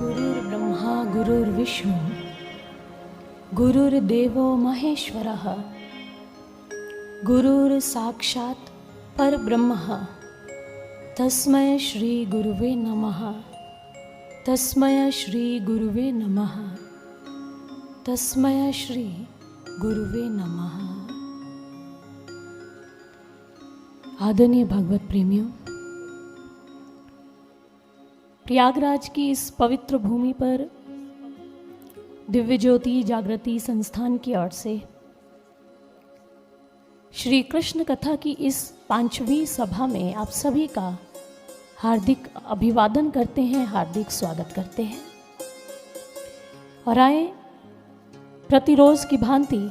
गुरुर्ब्रह्मा गुरुर्विष्णु गुरुर्देवो महेश्वरः गुरुर्साक्षात् परब्रह्मः तस्मै श्री गुरुवे नमः। तस्मै श्री गुरुवे नमः। तस्मै श्री गुरुवे नमः। आदरणीय भगवत प्रेमियों, प्रयागराज की इस पवित्र भूमि पर दिव्य ज्योति जागृति संस्थान की ओर से श्री कृष्ण कथा की इस 5वीं सभा में आप सभी का हार्दिक अभिवादन करते हैं, हार्दिक स्वागत करते हैं। और आए प्रतिरोज की भांति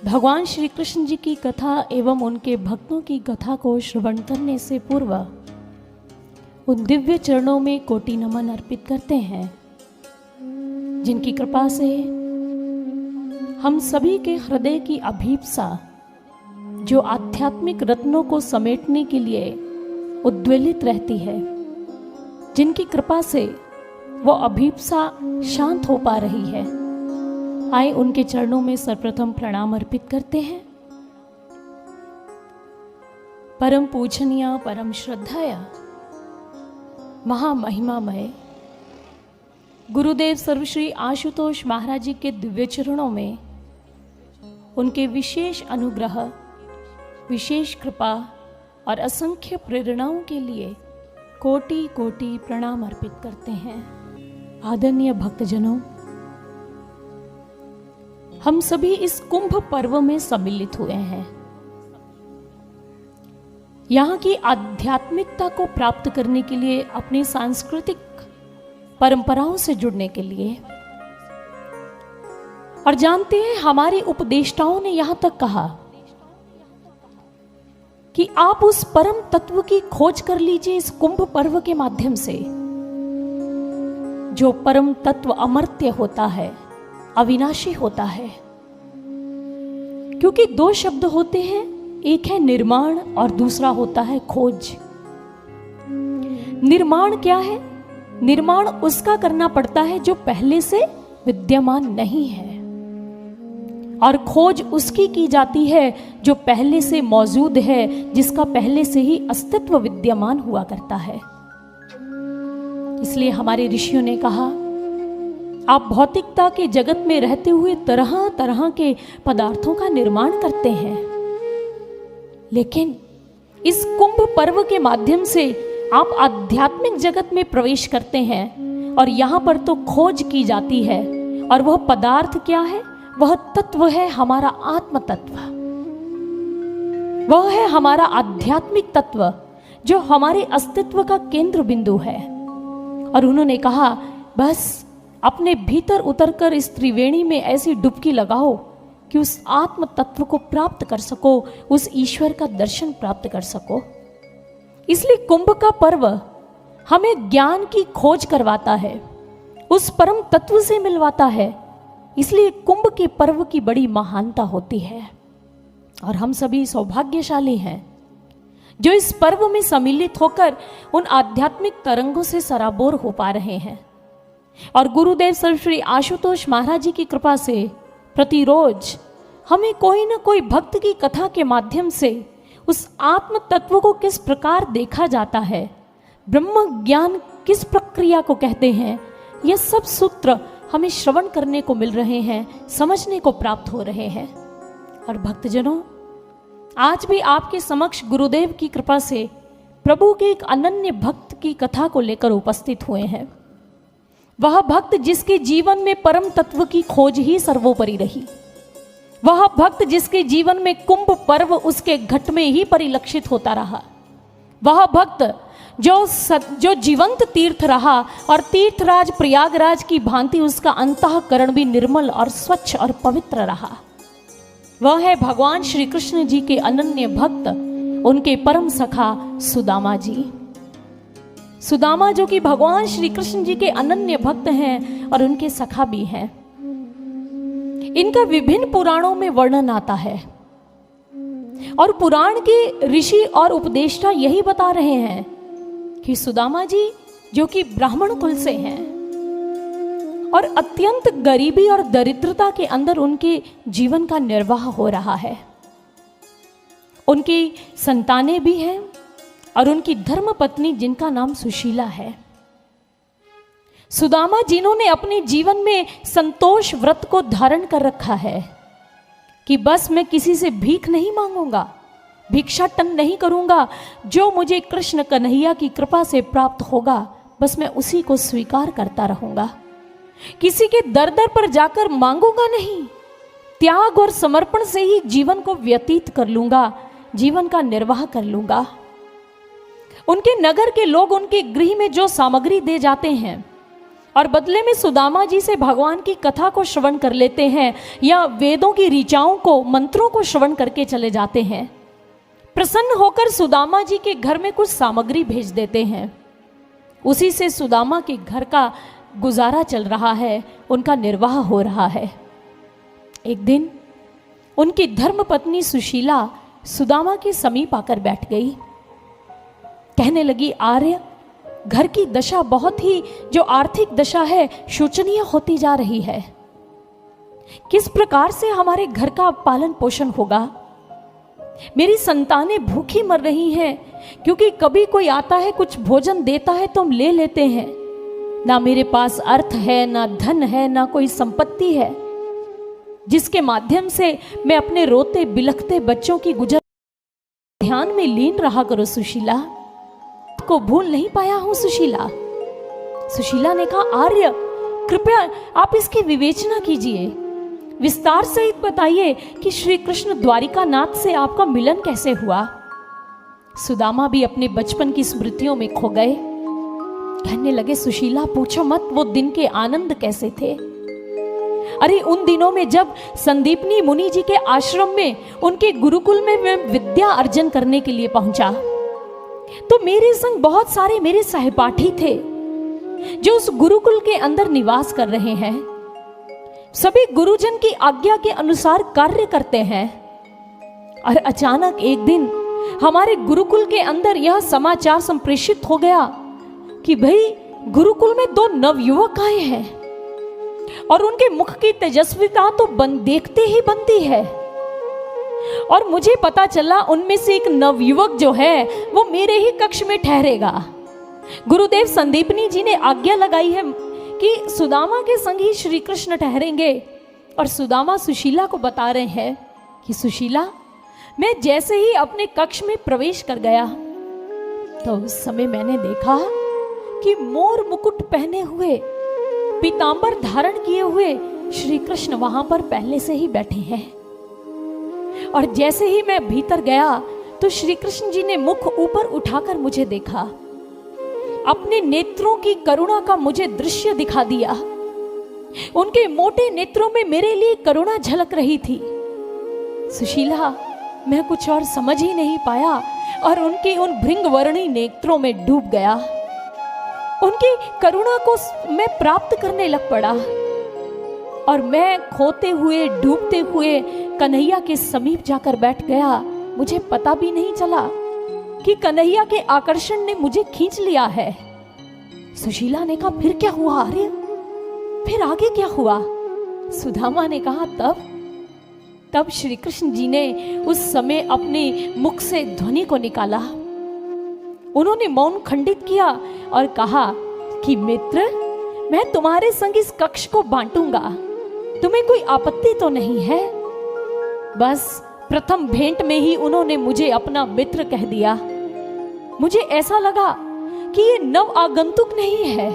भगवान श्री कृष्ण जी की कथा एवं उनके भक्तों की कथा को श्रवण करने से पूर्व उन दिव्य चरणों में कोटि नमन अर्पित करते हैं जिनकी कृपा से हम सभी के हृदय की अभीप्सा जो आध्यात्मिक रत्नों को समेटने के लिए उद्वेलित रहती है, जिनकी कृपा से वो अभीप्सा शांत हो पा रही है, आए उनके चरणों में सर्वप्रथम प्रणाम अर्पित करते हैं। परम पूजनीय परम श्रद्धाया महामहिमामय गुरुदेव सर्वश्री आशुतोष महाराज जी के दिव्य चरणों में उनके विशेष अनुग्रह, विशेष कृपा और असंख्य प्रेरणाओं के लिए कोटि कोटि प्रणाम अर्पित करते हैं। आदरणीय भक्तजनों, हम सभी इस कुंभ पर्व में सम्मिलित हुए हैं, यहाँ की आध्यात्मिकता को प्राप्त करने के लिए, अपनी सांस्कृतिक परंपराओं से जुड़ने के लिए। और जानते हैं, हमारे उपदेष्टाओं ने यहां तक कहा कि आप उस परम तत्व की खोज कर लीजिए इस कुंभ पर्व के माध्यम से, जो परम तत्व अमर्त्य होता है, अविनाशी होता है। क्योंकि दो शब्द होते हैं, एक है निर्माण और दूसरा होता है खोज। निर्माण क्या है? निर्माण उसका करना पड़ता है जो पहले से विद्यमान नहीं है, और खोज उसकी की जाती है जो पहले से मौजूद है, जिसका पहले से ही अस्तित्व विद्यमान हुआ करता है। इसलिए हमारे ऋषियों ने कहा, आप भौतिकता के जगत में रहते हुए तरह तरह के पदार्थों का निर्माण करते हैं, लेकिन इस कुंभ पर्व के माध्यम से आप आध्यात्मिक जगत में प्रवेश करते हैं, और यहाँ पर तो खोज की जाती है। और वह पदार्थ क्या है? वह तत्व है हमारा आत्म तत्व, वह है हमारा आध्यात्मिक तत्व, जो हमारे अस्तित्व का केंद्र बिंदु है। और उन्होंने कहा, बस अपने भीतर उतरकर इस त्रिवेणी में ऐसी डुबकी लगाओ कि उस आत्म तत्व को प्राप्त कर सको, उस ईश्वर का दर्शन प्राप्त कर सको। इसलिए कुंभ का पर्व हमें ज्ञान की खोज करवाता है, उस परम तत्व से मिलवाता है। इसलिए कुंभ के पर्व की बड़ी महानता होती है, और हम सभी सौभाग्यशाली हैं जो इस पर्व में सम्मिलित होकर उन आध्यात्मिक तरंगों से सराबोर हो पा रहे हैं। और गुरुदेव सर्वश्री आशुतोष महाराज जी की कृपा से प्रतिरोज हमें कोई ना कोई भक्त की कथा के माध्यम से उस आत्म तत्व को किस प्रकार देखा जाता है, ब्रह्म ज्ञान किस प्रक्रिया को कहते हैं, यह सब सूत्र हमें श्रवण करने को मिल रहे हैं, समझने को प्राप्त हो रहे हैं। और भक्तजनों, आज भी आपके समक्ष गुरुदेव की कृपा से प्रभु के एक अनन्य भक्त की कथा को लेकर उपस्थित हुए हैं। वह भक्त जिसके जीवन में परम तत्व की खोज ही सर्वोपरि रही, वह भक्त जिसके जीवन में कुंभ पर्व उसके घट में ही परिलक्षित होता रहा, वह भक्त जो जीवंत तीर्थ रहा, और तीर्थराज प्रयागराज की भांति उसका अंतःकरण भी निर्मल और स्वच्छ और पवित्र रहा। वह है भगवान श्री कृष्ण जी के अनन्य भक्त, उनके परम सखा सुदामा जी। सुदामा जो कि भगवान श्री कृष्ण जी के अनन्य भक्त हैं और उनके सखा भी हैं। इनका विभिन्न पुराणों में वर्णन आता है, और पुराण के ऋषि और उपदेष्टा यही बता रहे हैं कि सुदामा जी जो कि ब्राह्मण कुल से हैं और अत्यंत गरीबी और दरिद्रता के अंदर उनके जीवन का निर्वाह हो रहा है। उनकी संतानें भी हैं और उनकी धर्म पत्नी जिनका नाम सुशीला है। सुदामा जिन्होंने अपने जीवन में संतोष व्रत को धारण कर रखा है कि बस मैं किसी से भीख नहीं मांगूंगा, भिक्षाटन नहीं करूंगा, जो मुझे कृष्ण कन्हैया की कृपा से प्राप्त होगा बस मैं उसी को स्वीकार करता रहूंगा, किसी के दर दर पर जाकर मांगूंगा नहीं, त्याग और समर्पण से ही जीवन को व्यतीत कर लूंगा, जीवन का निर्वाह कर लूंगा। उनके नगर के लोग उनके गृह में जो सामग्री दे जाते हैं और बदले में सुदामा जी से भगवान की कथा को श्रवण कर लेते हैं या वेदों की ऋचाओं को, मंत्रों को श्रवण करके चले जाते हैं, प्रसन्न होकर सुदामा जी के घर में कुछ सामग्री भेज देते हैं। उसी से सुदामा के घर का गुजारा चल रहा है, उनका निर्वाह हो रहा है। एक दिन उनकी धर्मपत्नी सुशीला सुदामा के समीप आकर बैठ गई। कहने लगी, आर्य, घर की दशा बहुत ही, जो आर्थिक दशा है, शोचनीय होती जा रही है। किस प्रकार से हमारे घर का पालन पोषण होगा? मेरी संतानें भूखी मर रही हैं, क्योंकि कभी कोई आता है, कुछ भोजन देता है तो हम ले लेते हैं। ना मेरे पास अर्थ है, ना धन है, ना कोई संपत्ति है जिसके माध्यम से मैं अपने रोते बिलखते बच्चों की गुजर ध्यान में लीन रहा करो। सुशीला को भूल नहीं पाया हूं। सुशीला ने कहा, आर्य, कृपया आप इसकी विवेचना कीजिए, विस्तार सहित बताइए कि श्री कृष्ण द्वारिका नाथ से आपका मिलन कैसे हुआ। सुदामा भी अपने बचपन की स्मृतियों में खो गए। कहने लगे, सुशीला पूछो मत, वो दिन के आनंद कैसे थे। अरे उन दिनों में जब संदीपनी मुनि जी के आश्रम में, उनके गुरुकुल में मैं विद्या अर्जन करने के लिए पहुंचा, तो मेरे संग बहुत सारे मेरे सहपाठी थे जो उस गुरुकुल के अंदर निवास कर रहे हैं। सभी गुरुजन की आज्ञा के अनुसार कार्य करते हैं। और अचानक एक दिन हमारे गुरुकुल के अंदर यह समाचार संप्रेषित हो गया कि भाई गुरुकुल में 2 नवयुवक आए हैं और उनके मुख की तेजस्विता तो देखते ही बनती है। और मुझे पता चला उनमें से एक नवयुवक जो है वो मेरे ही कक्ष में ठहरेगा। गुरुदेव संदीपनी जी ने आज्ञा लगाई है कि सुदामा के संग ही श्री कृष्ण ठहरेंगे। और सुदामा सुशीला को बता रहे हैं कि सुशीला, मैं जैसे ही अपने कक्ष में प्रवेश कर गया तो उस समय मैंने देखा कि मोर मुकुट पहने हुए, पीतांबर धारण किए हुए श्री कृष्ण वहां पर पहले से ही बैठे हैं। और जैसे ही मैं भीतर गया तो श्री कृष्ण जी ने मुख ऊपर उठाकर मुझे देखा, अपने नेत्रों की करुणा का मुझे दृश्य दिखा दिया। उनके मोटे नेत्रों में मेरे लिए करुणा झलक रही थी। सुशीला, मैं कुछ और समझ ही नहीं पाया और उनके उन भृंगवर्णी नेत्रों में डूब गया। उनकी करुणा को मैं प्राप्त करने लग पड़ा और मैं खोते हुए, डूबते हुए कन्हैया के समीप जाकर बैठ गया। मुझे पता भी नहीं चला कि कन्हैया के आकर्षण ने मुझे खींच लिया है। सुशीला ने कहा, फिर क्या हुआ आर्य, फिर आगे क्या हुआ? सुदामा ने कहा, तब श्री कृष्ण जी ने उस समय अपने मुख से ध्वनि को निकाला। उन्होंने मौन खंडित किया और कहा कि मित्र, मैं तुम्हारे संग इस कक्ष को बांटूंगा, तुम्हें कोई आपत्ति तो नहीं है? बस प्रथम भेंट में ही उन्होंने मुझे अपना मित्र कह दिया। मुझे ऐसा लगा कि ये नव आगंतुक नहीं है,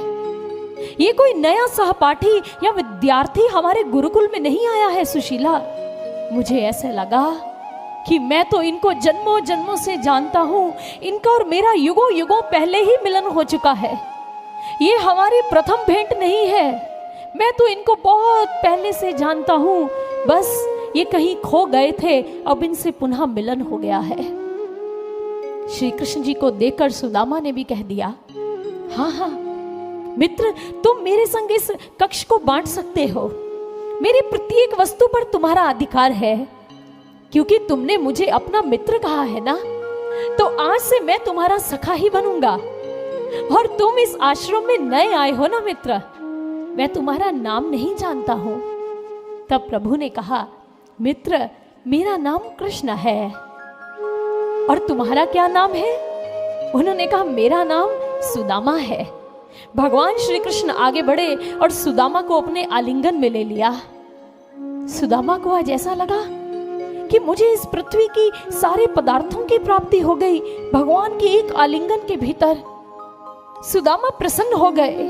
ये कोई नया सहपाठी या विद्यार्थी हमारे गुरुकुल में नहीं आया है। सुशीला, मुझे ऐसे लगा कि मैं तो इनको जन्मों जन्मों से जानता हूं, इनका और मेरा युगों युगों पहले ही मिलन हो चुका है। ये हमारी प्रथम भेंट नहीं है, मैं तो इनको बहुत पहले से जानता हूं, बस ये कहीं खो गए थे, अब इनसे पुनः मिलन हो गया है। श्री कृष्ण जी को देखकर सुदामा ने भी कह दिया, हाँ मित्र, तुम मेरे संग इस कक्ष को बांट सकते हो, मेरी प्रत्येक वस्तु पर तुम्हारा अधिकार है, क्योंकि तुमने मुझे अपना मित्र कहा है ना, तो आज से मैं तुम्हारा सखा ही बनूंगा। और तुम इस आश्रम में नए आए हो ना मित्र, मैं तुम्हारा नाम नहीं जानता हूं। तब प्रभु ने कहा, मित्र मेरा नाम कृष्ण है, और तुम्हारा क्या नाम है? उन्होंने कहा, मेरा नाम सुदामा है। भगवान श्री कृष्ण आगे बढ़े और सुदामा को अपने आलिंगन में ले लिया। सुदामा को आज ऐसा लगा कि मुझे इस पृथ्वी की सारे पदार्थों की प्राप्ति हो गई, भगवान के एक आलिंगन के भीतर। सुदामा प्रसन्न हो गए।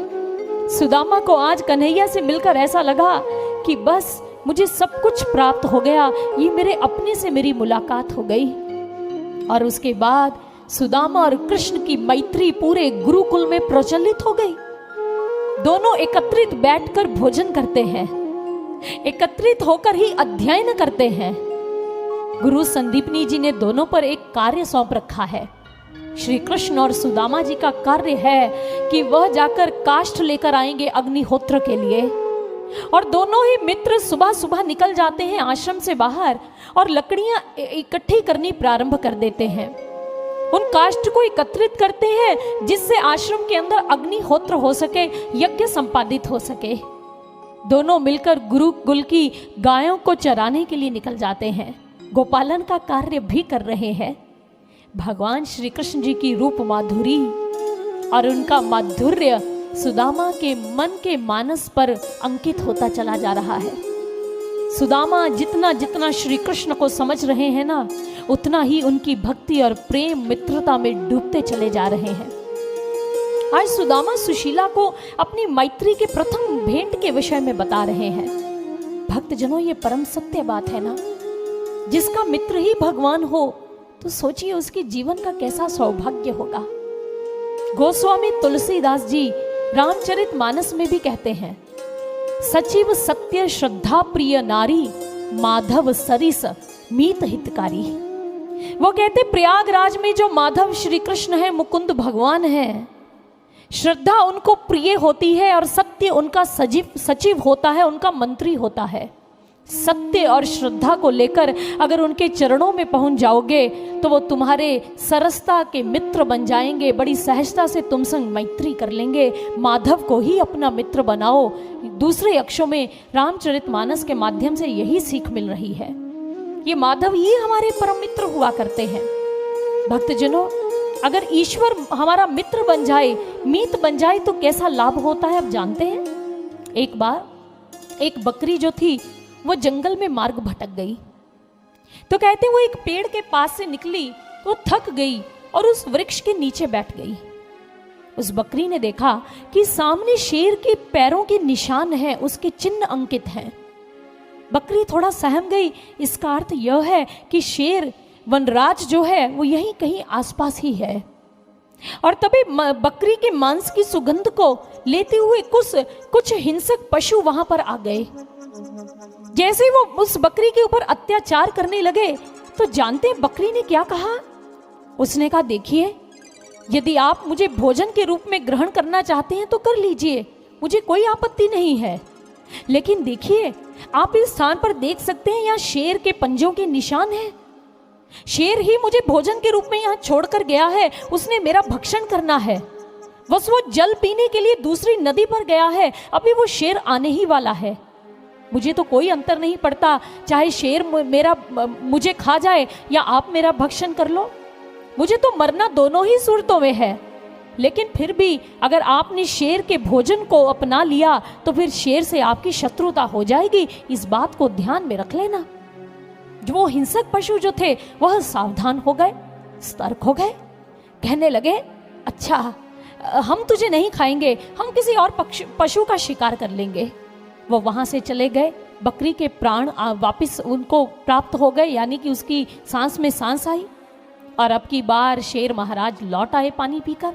सुदामा को आज कन्हैया से मिलकर ऐसा लगा कि बस मुझे सब कुछ प्राप्त हो गया, ये मेरे अपने से मेरी मुलाकात हो गई। और उसके बाद सुदामा और कृष्ण की मैत्री पूरे गुरुकुल में प्रचलित हो गई। दोनों एकत्रित बैठकर भोजन करते हैं, एकत्रित होकर ही अध्ययन करते हैं। गुरु संदीपनी जी ने दोनों पर एक कार्य सौंप रखा है। श्री कृष्ण और सुदामा जी का कार्य है कि वह जाकर काष्ठ लेकर आएंगे अग्निहोत्र के लिए, और दोनों ही मित्र सुबह सुबह निकल जाते हैं आश्रम से बाहर और लकड़ियां इकट्ठी करनी प्रारंभ कर देते हैं। उन काष्ठ को एकत्रित करते हैं जिससे आश्रम के अंदर अग्निहोत्र हो सके, यज्ञ संपादित हो सके। दोनों मिलकर गुरुकुल की गायों को चराने के लिए निकल जाते हैं, गोपालन का कार्य भी कर रहे हैं। भगवान श्री कृष्ण जी की रूप माधुरी और उनका माधुर्य सुदामा के मन के मानस पर अंकित होता चला जा रहा है। सुदामा जितना जितना श्री कृष्ण को समझ रहे हैं ना, उतना ही उनकी भक्ति और प्रेम मित्रता में डूबते चले जा रहे हैं। आज सुदामा सुशीला को अपनी मैत्री के प्रथम भेंट के विषय में बता रहे हैं। भक्तजनों, ये परम सत्य बात है ना, जिसका मित्र ही भगवान हो तो सोचिए उसके जीवन का कैसा सौभाग्य होगा। गोस्वामी तुलसीदास जी रामचरितमानस में भी कहते हैं, सचिव सत्य श्रद्धा प्रिय नारी, माधव सरिस मीत हितकारी। वो कहते प्रयागराज में जो माधव श्री कृष्ण है, मुकुंद भगवान है, श्रद्धा उनको प्रिय होती है और सत्य उनका सचिव होता है, उनका मंत्री होता है। सत्य और श्रद्धा को लेकर अगर उनके चरणों में पहुंच जाओगे तो वो तुम्हारे सरसता के मित्र बन जाएंगे, बड़ी सहजता से तुम संग मैत्री कर लेंगे। माधव को ही अपना मित्र बनाओ। दूसरे अक्षरों में रामचरितमानस के माध्यम से यही सीख मिल रही है। ये माधव ही हमारे परम मित्र हुआ करते हैं। भक्तजनों, अगर ईश्वर हमारा मित्र बन जाए, मीत बन जाए तो कैसा लाभ होता है आप जानते हैं। एक बार एक बकरी जो थी वो जंगल में मार्ग भटक गई, तो कहते वो एक पेड़ के पास से निकली तो थक गई और उस वृक्ष के नीचे बैठ गई। उस बकरी ने देखा कि सामने शेर के पैरों के निशान हैं, उसके चिन्ह अंकित हैं। बकरी थोड़ा सहम गई। इसका अर्थ यह है कि शेर वनराज जो है वो यहीं कहीं आसपास ही है। और तभी बकरी के मांस की सुगंध को लेते हुए कुछ हिंसक पशु वहां पर आ गए। जैसे वो उस बकरी के ऊपर अत्याचार करने लगे तो जानते हैं बकरी ने क्या कहा? उसने कहा, देखिए, यदि आप मुझे भोजन के रूप में ग्रहण करना चाहते हैं तो कर लीजिए, मुझे कोई आपत्ति नहीं है। लेकिन देखिए, आप इस स्थान पर देख सकते हैं यहाँ शेर के पंजों के निशान हैं। शेर ही मुझे भोजन के रूप में यहाँ छोड़कर गया है, उसने मेरा भक्षण करना है। बस वो जल पीने के लिए दूसरी नदी पर गया है, अभी वो शेर आने ही वाला है। मुझे तो कोई अंतर नहीं पड़ता, चाहे शेर मुझे खा जाए या आप मेरा भक्षण कर लो, मुझे तो मरना दोनों ही सूरतों में है। लेकिन फिर भी अगर आपने शेर के भोजन को अपना लिया तो फिर शेर से आपकी शत्रुता हो जाएगी, इस बात को ध्यान में रख लेना। जो वो हिंसक पशु जो थे वह सावधान हो गए, सतर्क हो गए, कहने लगे, अच्छा, हम तुझे नहीं खाएंगे, हम किसी और पशु का शिकार कर लेंगे। वो वहां से चले गए। बकरी के प्राण वापस उनको प्राप्त हो गए, यानी कि उसकी सांस में सांस आई। और अब की बार शेर महाराज लौट आए पानी पीकर।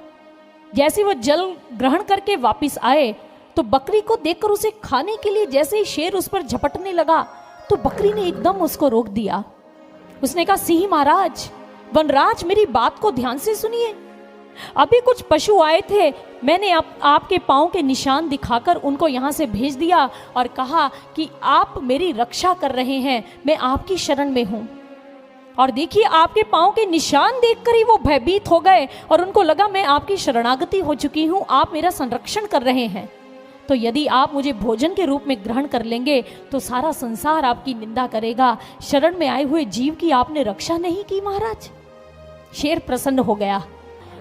जैसे वो जल ग्रहण करके वापस आए तो बकरी को देखकर उसे खाने के लिए जैसे ही शेर उस पर झपटने लगा तो बकरी ने एकदम उसको रोक दिया। उसने कहा, सिंह महाराज, वनराज, मेरी बात को ध्यान से सुनिए। अभी कुछ पशु आए थे, मैंने आपके पांव के निशान दिखाकर उनको यहाँ से भेज दिया और कहा कि आप मेरी रक्षा कर रहे हैं, मैं आपकी शरण में हूँ। और देखिए आपके पांव के निशान देखकर ही वो भयभीत हो गए और उनको लगा मैं आपकी शरणागति हो चुकी हूं, आप मेरा संरक्षण कर रहे हैं, तो यदि आप मुझे भोजन के रूप में ग्रहण कर लेंगे तो सारा संसार आपकी निंदा करेगा। शरण में आए हुए जीव की आपने रक्षा नहीं की महाराज। शेर प्रसन्न हो गया,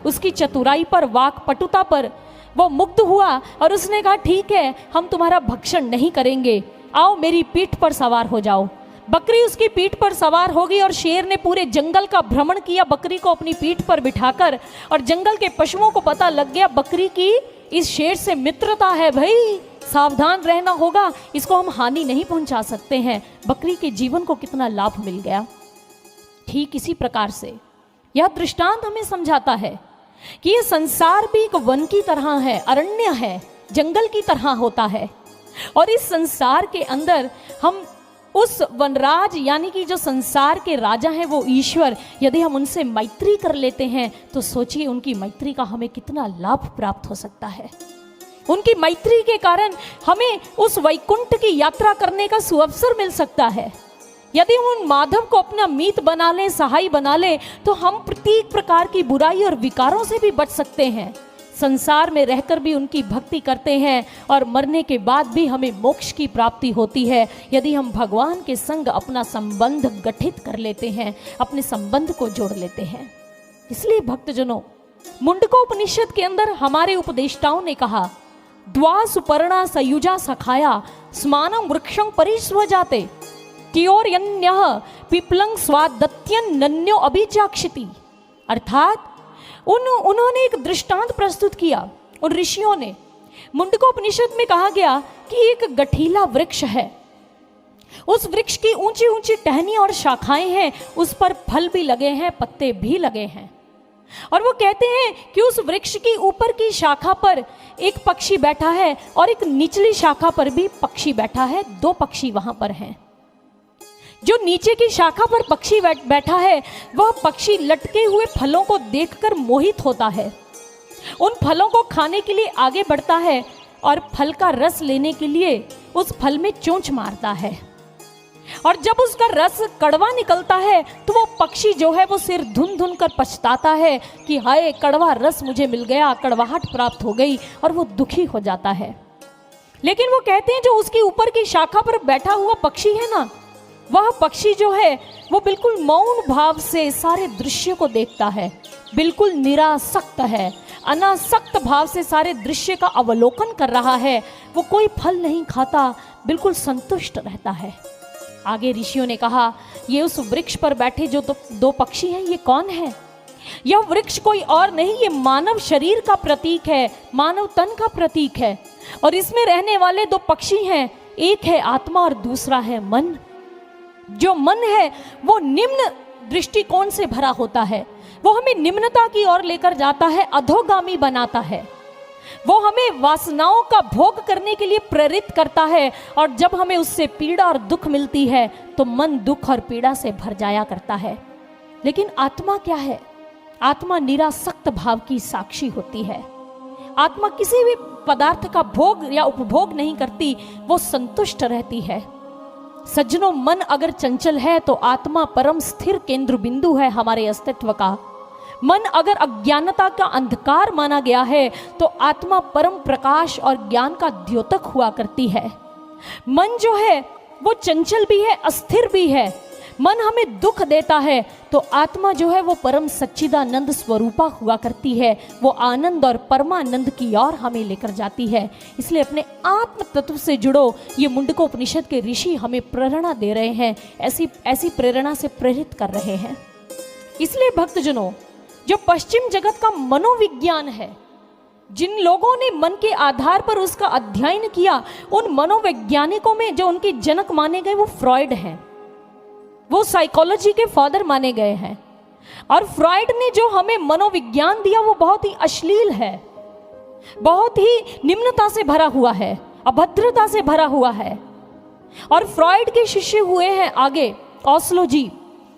उसकी चतुराई पर, वाक पटुता पर वो मुग्ध हुआ और उसने कहा ठीक है, हम तुम्हारा भक्षण नहीं करेंगे, आओ मेरी पीठ पर सवार हो जाओ। बकरी उसकी पीठ पर सवार हो गई और शेर ने पूरे जंगल का भ्रमण किया बकरी को अपनी पीठ पर बिठाकर, और जंगल के पशुओं को पता लग गया बकरी की इस शेर से मित्रता है, भाई सावधान रहना होगा, इसको हम हानि नहीं पहुंचा सकते हैं। बकरी के जीवन को कितना लाभ मिल गया। ठीक इसी प्रकार से यह दृष्टांत हमें समझाता है कि यह संसार भी एक वन की तरह है, अरण्य है, जंगल की तरह होता है, और इस संसार के अंदर हम उस वनराज यानी कि जो संसार के राजा हैं वो ईश्वर, यदि हम उनसे मैत्री कर लेते हैं तो सोचिए उनकी मैत्री का हमें कितना लाभ प्राप्त हो सकता है। उनकी मैत्री के कारण हमें उस वैकुंठ की यात्रा करने का सुअवसर मिल सकता है। यदि हम उन माधव को अपना मीत बना लें, सहाय बना लें, तो हम प्रत्येक प्रकार की बुराई और विकारों से भी बच सकते हैं। संसार में रहकर भी उनकी भक्ति करते हैं और मरने के बाद भी हमें मोक्ष की प्राप्ति होती है, यदि हम भगवान के संग अपना संबंध गठित कर लेते हैं, अपने संबंध को जोड़ लेते हैं। इसलिए भक्तजनों, मुंडकोपनिषद के अंदर हमारे उपदेष्टाओं ने कहा, द्वा सुपर्णा सयुजा सखाया स्मानम वृक्षं परिस्वजाते त्योर्यन्यः पिप्लं स्वादत्यन् नन्यो अभिजाक्षिति। अर्थात उन्होंने एक दृष्टांत प्रस्तुत किया। उन ऋषियों ने, मुंडकोपनिषद में कहा गया कि एक गठीला वृक्ष है, उस वृक्ष की ऊंची ऊंची टहनी और शाखाएं हैं, उस पर फल भी लगे हैं, पत्ते भी लगे हैं, और वो कहते हैं कि उस वृक्ष की ऊपर की शाखा पर एक पक्षी बैठा है और एक निचली शाखा पर भी पक्षी बैठा है, दो पक्षी वहां पर हैं। जो नीचे की शाखा पर पक्षी बैठा है वह पक्षी लटके हुए फलों को देखकर मोहित होता है, उन फलों को खाने के लिए आगे बढ़ता है और फल का रस लेने के लिए उस फल में चोंच मारता है, और जब उसका रस कड़वा निकलता है तो वो पक्षी जो है वो सिर धुन धुन कर पछताता है कि हाय कड़वा रस मुझे मिल गया, कड़वाहट प्राप्त हो गई, और वो दुखी हो जाता है। लेकिन वो कहते हैं जो उसकी ऊपर की शाखा पर बैठा हुआ पक्षी है ना, वह पक्षी जो है वो बिल्कुल मौन भाव से सारे दृश्य को देखता है, बिल्कुल निरासक्त है, अनासक्त भाव से सारे दृश्य का अवलोकन कर रहा है, वो कोई फल नहीं खाता, बिल्कुल संतुष्ट रहता है। आगे ऋषियों ने कहा, ये उस वृक्ष पर बैठे जो दो पक्षी हैं, ये कौन है? यह वृक्ष कोई और नहीं, ये मानव शरीर का प्रतीक है, मानव तन का प्रतीक है, और इसमें रहने वाले दो पक्षी हैं, एक है आत्मा और दूसरा है मन। जो मन है वो निम्न दृष्टिकोण से भरा होता है, वो हमें निम्नता की ओर लेकर जाता है, अधोगामी बनाता है, वो हमें वासनाओं का भोग करने के लिए प्रेरित करता है, और जब हमें उससे पीड़ा और दुख मिलती है तो मन दुख और पीड़ा से भर जाया करता है। लेकिन आत्मा क्या है? आत्मा निरासक्त भाव की साक्षी होती है। आत्मा किसी भी पदार्थ का भोग या उपभोग नहीं करती, वो संतुष्ट रहती है। सज्जनों, मन अगर चंचल है तो आत्मा परम स्थिर केंद्र बिंदु है हमारे अस्तित्व का। मन अगर अज्ञानता का अंधकार माना गया है तो आत्मा परम प्रकाश और ज्ञान का द्योतक हुआ करती है। मन जो है वो चंचल भी है, अस्थिर भी है। मन हमें दुख देता है तो आत्मा जो है वो परम सच्चिदानंद स्वरूपा हुआ करती है, वो आनंद और परमानंद की ओर हमें लेकर जाती है। इसलिए अपने आत्म तत्व से जुड़ो, ये मुंडकोपनिषद के ऋषि हमें प्रेरणा दे रहे हैं, ऐसी प्रेरणा से प्रेरित कर रहे हैं। इसलिए भक्तजनों, जो पश्चिम जगत का मनोविज्ञान है, जिन लोगों ने मन के आधार पर उसका अध्ययन किया, उन मनोवैज्ञानिकों में जो उनके जनक माने गए वो फ्रॉइड हैं, वो साइकोलॉजी के फादर माने गए हैं। और फ्रॉइड ने जो हमें मनोविज्ञान दिया वो बहुत ही अश्लील है, बहुत ही निम्नता से भरा हुआ है, अभद्रता से भरा हुआ है। और फ्रॉइड के शिष्य हुए हैं आगे ओस्लो जी,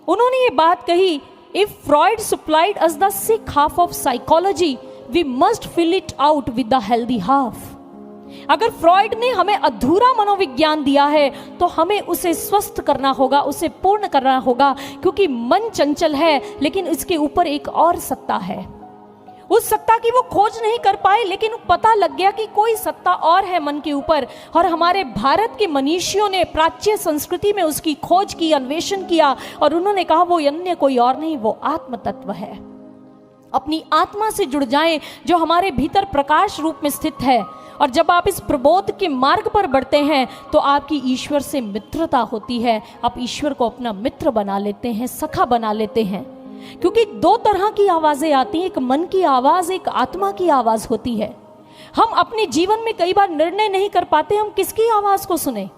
उन्होंने ये बात कही, if Freud supplied us the sick half of psychology we must fill it out with the healthy half. अगर फ्रॉइड ने हमें अधूरा मनोविज्ञान दिया है तो हमें उसे स्वस्थ करना होगा, उसे पूर्ण करना होगा, क्योंकि मन चंचल है लेकिन इसके ऊपर एक और सत्ता है। उस सत्ता की वो खोज नहीं कर पाए, लेकिन पता लग गया कि कोई सत्ता और है मन के ऊपर, और हमारे भारत के मनीषियों ने प्राच्य संस्कृति में उसकी खोज की, अन्वेषण किया, और उन्होंने कहा वो अन्य कोई और नहीं, वो आत्म तत्व है। अपनी आत्मा से जुड़ जाएं जो हमारे भीतर प्रकाश रूप में स्थित है, और जब आप इस प्रबोध के मार्ग पर बढ़ते हैं तो आपकी ईश्वर से मित्रता होती है। आप ईश्वर को अपना मित्र बना लेते हैं, सखा बना लेते हैं। क्योंकि दो तरह की आवाजें आती हैं, एक मन की आवाज, एक आत्मा की आवाज होती है। हम अपने जीवन में कई बार निर्णय नहीं कर पाते हम किसकी आवाज को सुने।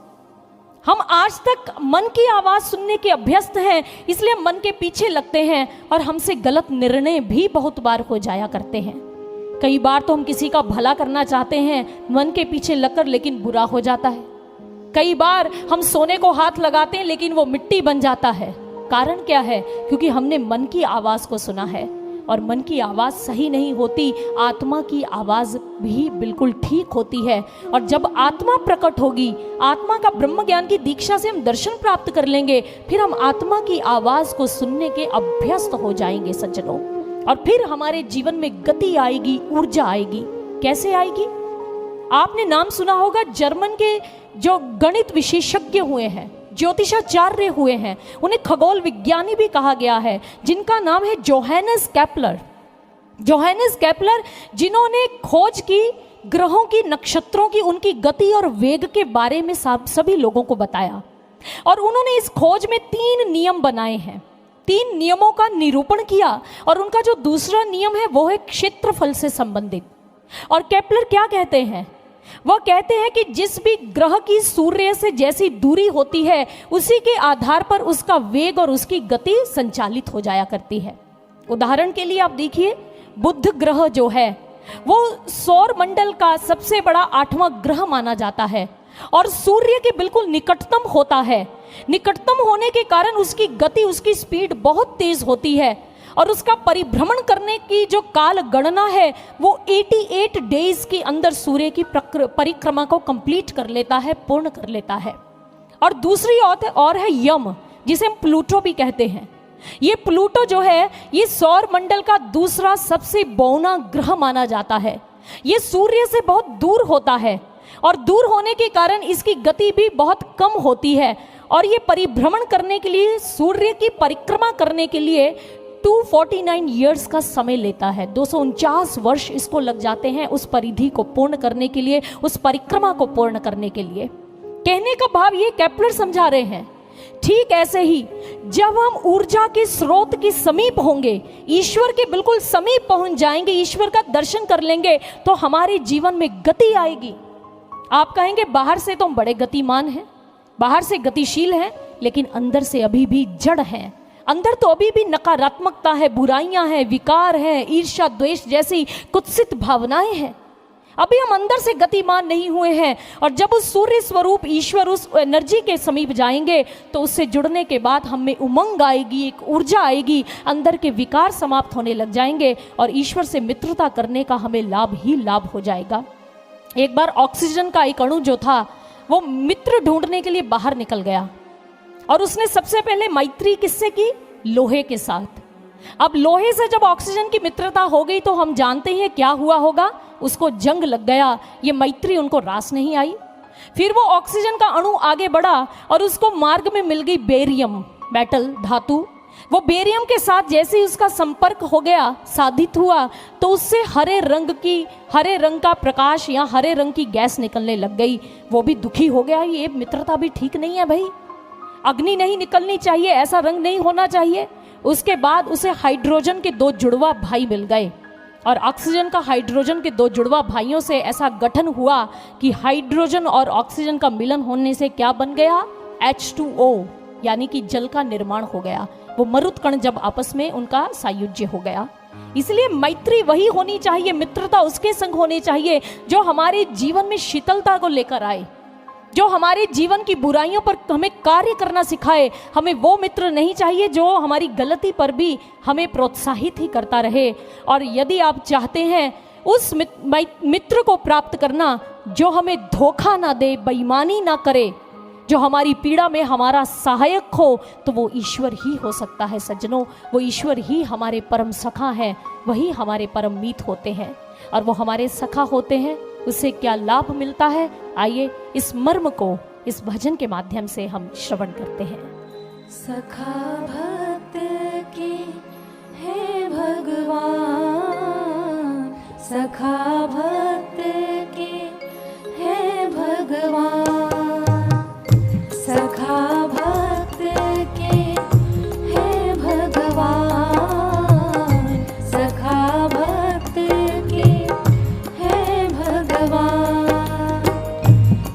हम आज तक मन की आवाज सुनने के अभ्यस्त हैं, इसलिए मन के पीछे लगते हैं, और हमसे गलत निर्णय भी बहुत बार हो जाया करते हैं। कई बार तो हम किसी का भला करना चाहते हैं मन के पीछे लगकर, लेकिन बुरा हो जाता है। कई बार हम सोने को हाथ लगाते हैं लेकिन वो मिट्टी बन जाता है। कारण क्या है? क्योंकि हमने मन की आवाज को सुना है, और मन की आवाज सही नहीं होती, आत्मा की आवाज भी बिल्कुल ठीक होती है। और जब आत्मा प्रकट होगी, आत्मा का ब्रह्म ज्ञान की दीक्षा से हम दर्शन प्राप्त कर लेंगे, फिर हम आत्मा की आवाज को सुनने के अभ्यस्त हो जाएंगे सज्जनों, और फिर हमारे जीवन में गति आएगी, ऊर्जा आएगी। कैसे आएगी? आपने नाम सुना होगा जर्मन के जो गणित विशेषज्ञ हुए हैं, ज्योतिषाचार्य हुए हैं, उन्हें खगोल विज्ञानी भी कहा गया है, जिनका नाम है जोहानस केपलर। जोहानस केपलर जिन्होंने खोज की ग्रहों की, नक्षत्रों की, उनकी गति और वेग के बारे में सभी लोगों को बताया। और उन्होंने इस खोज में 3 नियम बनाए हैं, 3 नियमों का निरूपण किया। और उनका जो दूसरा नियम है वो है क्षेत्रफल से संबंधित। और केपलर क्या कहते हैं? वह कहते हैं कि जिस भी ग्रह की सूर्य से जैसी दूरी होती है, उसी के आधार पर उसका वेग और उसकी गति संचालित हो जाया करती है। उदाहरण के लिए आप देखिए, बुध ग्रह जो है वो सौर मंडल का सबसे बड़ा 8वां ग्रह माना जाता है, और सूर्य के बिल्कुल निकटतम होता है। निकटतम होने के कारण उसकी गति, उसकी स्पीड बहुत तेज होती है, और उसका परिभ्रमण करने की जो काल गणना है वो 88 डेज के अंदर सूर्य की परिक्रमा को कंप्लीट कर लेता है, पूर्ण कर लेता है। और दूसरी और है यम, जिसे हम प्लूटो भी कहते हैं। ये प्लूटो जो है ये सौर मंडल का दूसरा सबसे बौना ग्रह माना जाता है। ये सूर्य से बहुत दूर होता है, और दूर होने के कारण इसकी गति भी बहुत कम होती है, और ये परिभ्रमण करने के लिए, सूर्य की परिक्रमा करने के लिए 249 ईयर्स का समय लेता है। 249 वर्ष इसको लग जाते हैं उस परिधि को पूर्ण करने के लिए, उस परिक्रमा को पूर्ण करने के लिए। कहने का भाव ये केपलर समझा रहे हैं, ठीक ऐसे ही जब हम ऊर्जा के स्रोत के समीप होंगे, ईश्वर के बिल्कुल समीप पहुंच जाएंगे, ईश्वर का दर्शन कर लेंगे, तो हमारे जीवन में गति आएगी। आप कहेंगे बाहर से तो हम बड़े गतिमान हैं, बाहर से गतिशील हैं, लेकिन अंदर से अभी भी जड़ हैं। अंदर तो अभी भी नकारात्मकता है, बुराइयां हैं, विकार हैं, ईर्ष्या, द्वेष जैसी कुत्सित भावनाएं हैं। अभी हम अंदर से गतिमान नहीं हुए हैं। और जब उस सूर्य स्वरूप ईश्वर, उस एनर्जी के समीप जाएंगे, तो उससे जुड़ने के बाद हमें उमंग आएगी, एक ऊर्जा आएगी, अंदर के विकार समाप्त होने लग जाएंगे, और ईश्वर से मित्रता करने का हमें लाभ ही लाभ हो जाएगा। एक बार ऑक्सीजन का एक अणु जो था वो मित्र ढूंढने के लिए बाहर निकल गया, और उसने सबसे पहले मैत्री किससे की? लोहे के साथ। अब लोहे से जब ऑक्सीजन की मित्रता हो गई तो हम जानते हैं क्या हुआ होगा, उसको जंग लग गया, ये मैत्री उनको रास नहीं आई। फिर वो ऑक्सीजन का अणु आगे बढ़ा और उसको मार्ग में मिल गई बेरियम, मेटल, धातु। वो बेरियम के साथ जैसे ही उसका संपर्क हो गया, साधित हुआ, तो उससे हरे रंग का प्रकाश या हरे रंग की गैस निकलने लग गई। वो भी दुखी हो गया, ये मित्रता भी ठीक नहीं है भाई, अग्नि नहीं निकलनी चाहिए, ऐसा रंग नहीं होना चाहिए। उसके बाद उसे हाइड्रोजन के 2 जुड़वा भाई मिल गए, और ऑक्सीजन का हाइड्रोजन के 2 जुड़वा भाइयों से ऐसा गठन हुआ कि हाइड्रोजन और ऑक्सीजन का मिलन होने से क्या बन गया? H2O, यानी कि जल का निर्माण हो गया। वो मरुत कण जब आपस में उनका सायुज्य हो गया। इसलिए मैत्री वही होनी चाहिए, मित्रता उसके संग होनी चाहिए जो हमारे जीवन में शीतलता को लेकर आए, जो हमारे जीवन की बुराइयों पर हमें कार्य करना सिखाए। हमें वो मित्र नहीं चाहिए जो हमारी गलती पर भी हमें प्रोत्साहित ही करता रहे। और यदि आप चाहते हैं उस मित्र को प्राप्त करना जो हमें धोखा ना दे, बेईमानी ना करे, जो हमारी पीड़ा में हमारा सहायक हो, तो वो ईश्वर ही हो सकता है सज्जनों। वो ईश्वर ही हमारे परम सखा हैं, वही हमारे परम मीत होते हैं। और वो हमारे सखा होते हैं, उससे क्या लाभ मिलता है, आइए इस मर्म को इस भजन के माध्यम से हम श्रवण करते हैं। सखा भक्त के है भगवान, सखा भक्त के है भगवान, सखा भक्त के है भगवान, सखा भक्त के है भगवान।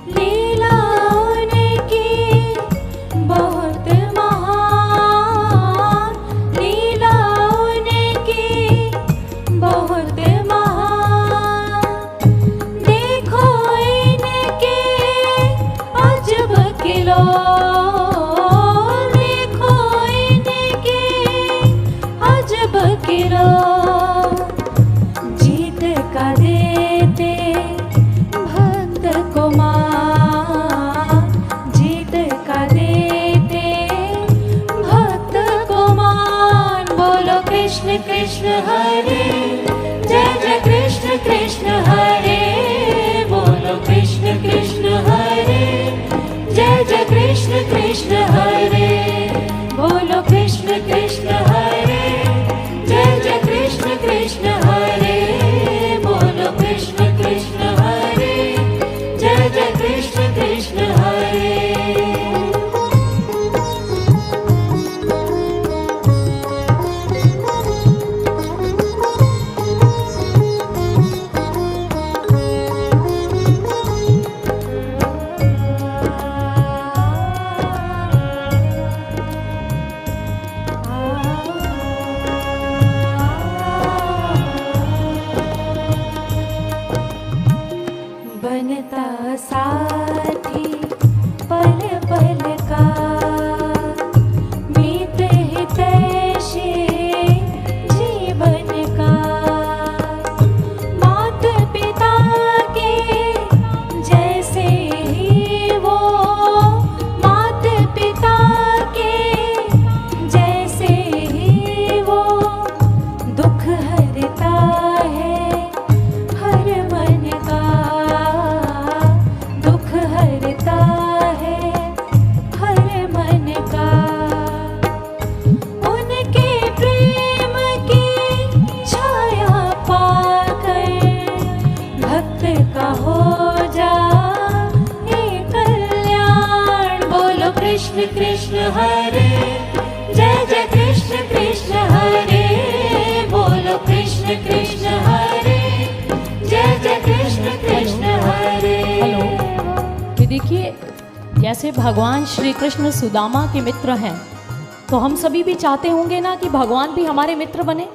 लीला उनकी बहुत महान, लीला उनकी बहुत महान। देखो इनके अजब किलो, देखो इनके अजब किलो। जीत का देते भक्त को मान, जीत का देते भक्त को मान। बोलो कृष्ण कृष्ण हरे, जय जय कृष्ण कृष्ण हरे। बोलो कृष्ण कृष्ण हरे, जय जय कृष्ण कृष्ण हरे। बोलो कृष्ण कृष्ण हरे, जय जय कृष्ण कृष्ण हरे। बोलो कृष्ण कृष्ण हरे, जय जय कृष्ण कृष्ण हरे। बनता साथी पल पल का, मीत हितैषी जीवन का। मात पिता के जैसे ही वो, मात पिता के जैसे ही वो। दुख हरता है हर मन का, दुख हरता है हर मन का। उनके प्रेम की छाया पाकर भक्त का हो जाए कल्याण। बोलो कृष्ण कृष्ण हरे, जय जय कृष्ण कृष्ण हरे। बोलो कृष्ण कृष्ण हरे, जय जय कृष्ण कृष्ण हरे। हेलो, ये देखिए जैसे भगवान श्री कृष्ण सुदामा के मित्र हैं, तो हम सभी भी चाहते होंगे ना कि भगवान भी हमारे मित्र बने।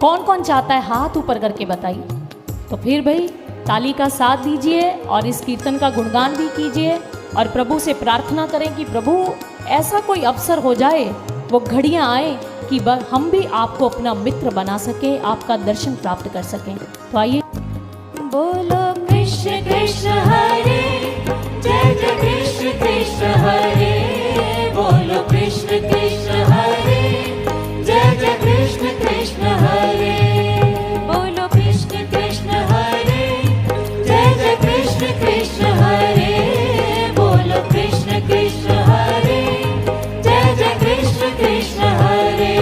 कौन कौन चाहता है, हाथ ऊपर करके बताइए। तो फिर भाई ताली का साथ दीजिए और इस कीर्तन का गुणगान भी कीजिए और प्रभु से प्रार्थना करें कि प्रभु ऐसा कोई अवसर हो जाए, वो घड़ियाँ आए कि हम भी आपको अपना मित्र बना सके, आपका दर्शन प्राप्त कर सकें। तो आइए। बोलो कृष्ण कृष्ण हरे, जय जय कृष्ण कृष्ण हरे। बोलो कृष्ण कृष्ण हरे, जय जय कृष्ण कृष्ण हरे। बोलो कृष्ण कृष्ण हरे, जय जय कृष्ण कृष्ण हरे। बोलो कृष्ण कृष्ण हरे, जय जय कृष्ण कृष्ण हरे।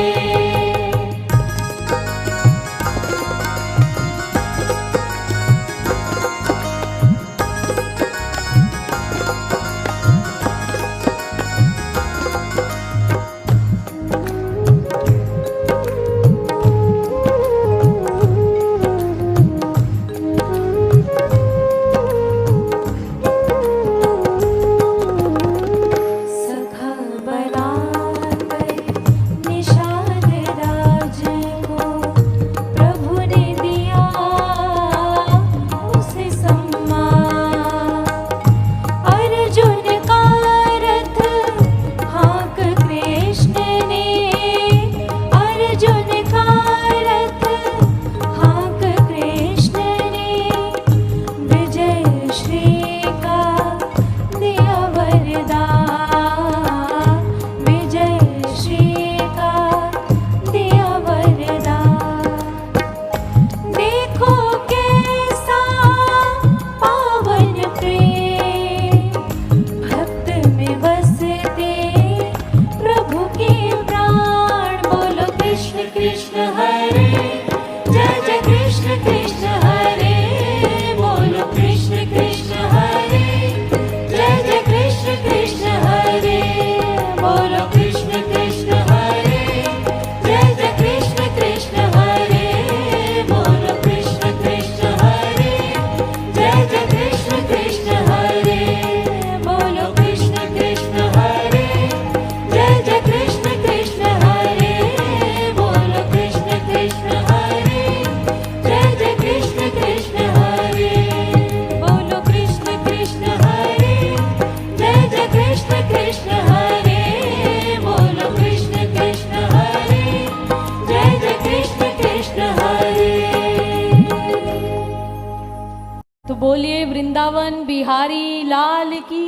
वृंदावन बिहारी लाल की,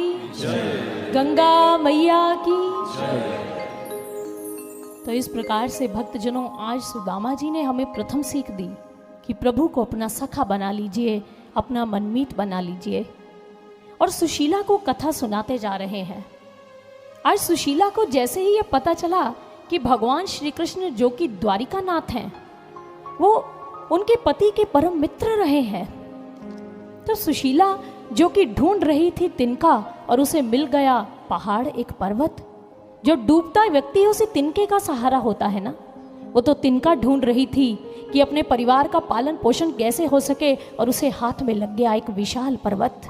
गंगा मैया की। तो इस प्रकार से भक्तजनों, आज सुदामा जी ने हमें प्रथम सीख दी कि प्रभु को अपना सखा बना लीजिए, अपना मनमीत बना लीजिए। और सुशीला को कथा सुनाते जा रहे हैं। आज सुशीला को जैसे ही ये पता चला कि भगवान श्री कृष्ण जो कि द्वारिका नाथ हैं, वो उनके पति के परम मित्र रहे हैं, तो सुशीला जो कि ढूंढ रही थी तिनका, और उसे मिल गया पहाड़, एक पर्वत। जो डूबता व्यक्ति है उसे तिनके का सहारा होता है ना। वो तो तिनका ढूंढ रही थी कि अपने परिवार का पालन पोषण कैसे हो सके, और उसे हाथ में लग गया एक विशाल पर्वत।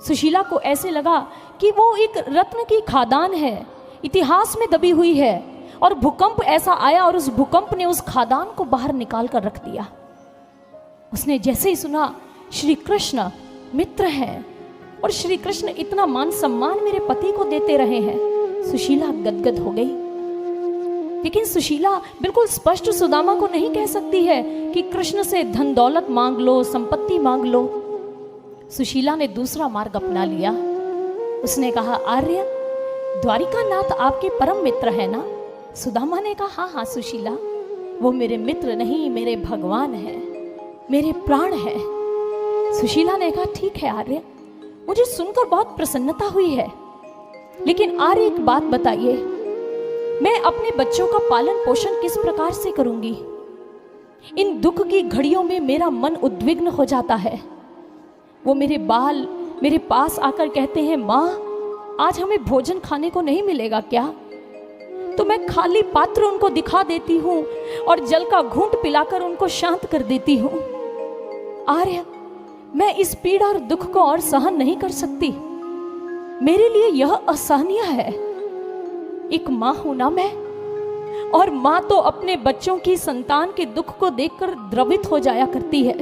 सुशीला को ऐसे लगा कि वो एक रत्न की खादान है, इतिहास में दबी हुई है, और भूकंप ऐसा आया और उस भूकंप ने उस खादान को बाहर निकाल कर रख दिया। उसने जैसे ही सुना श्री कृष्ण मित्र हैं और श्री कृष्ण इतना मान सम्मान मेरे पति को देते रहे हैं, सुशीला गदगद हो गई। लेकिन सुशीला बिल्कुल स्पष्ट सुदामा को नहीं कह सकती है कि कृष्ण से धन दौलत मांग लो, संपत्ति मांग लो। सुशीला ने दूसरा मार्ग अपना लिया। उसने कहा, आर्य, द्वारिका नाथ आपके परम मित्र है ना? सुदामा ने कहा, हाँ हाँ सुशीला, वो मेरे मित्र नहीं, मेरे भगवान हैं, मेरे प्राण हैं। सुशीला ने कहा, ठीक है आर्य, मुझे सुनकर बहुत प्रसन्नता हुई है, लेकिन आर्य एक बात बताइए, मैं अपने बच्चों का पालन पोषण किस प्रकार से करूंगी? इन दुख की घड़ियों में मेरा मन उद्विग्न हो जाता है। वो मेरे बाल मेरे पास आकर कहते हैं, माँ आज हमें भोजन खाने को नहीं मिलेगा क्या? तो मैं खाली पात्र उनको दिखा देती हूँ और जल का घूंट पिलाकर उनको शांत कर देती हूँ। आर्य, मैं इस पीड़ा और दुख को और सहन नहीं कर सकती। मेरे लिए यह असहनीय है। एक माँ हूं ना मैं, और माँ तो अपने बच्चों की संतान के दुख को देखकर द्रवित हो जाया करती है।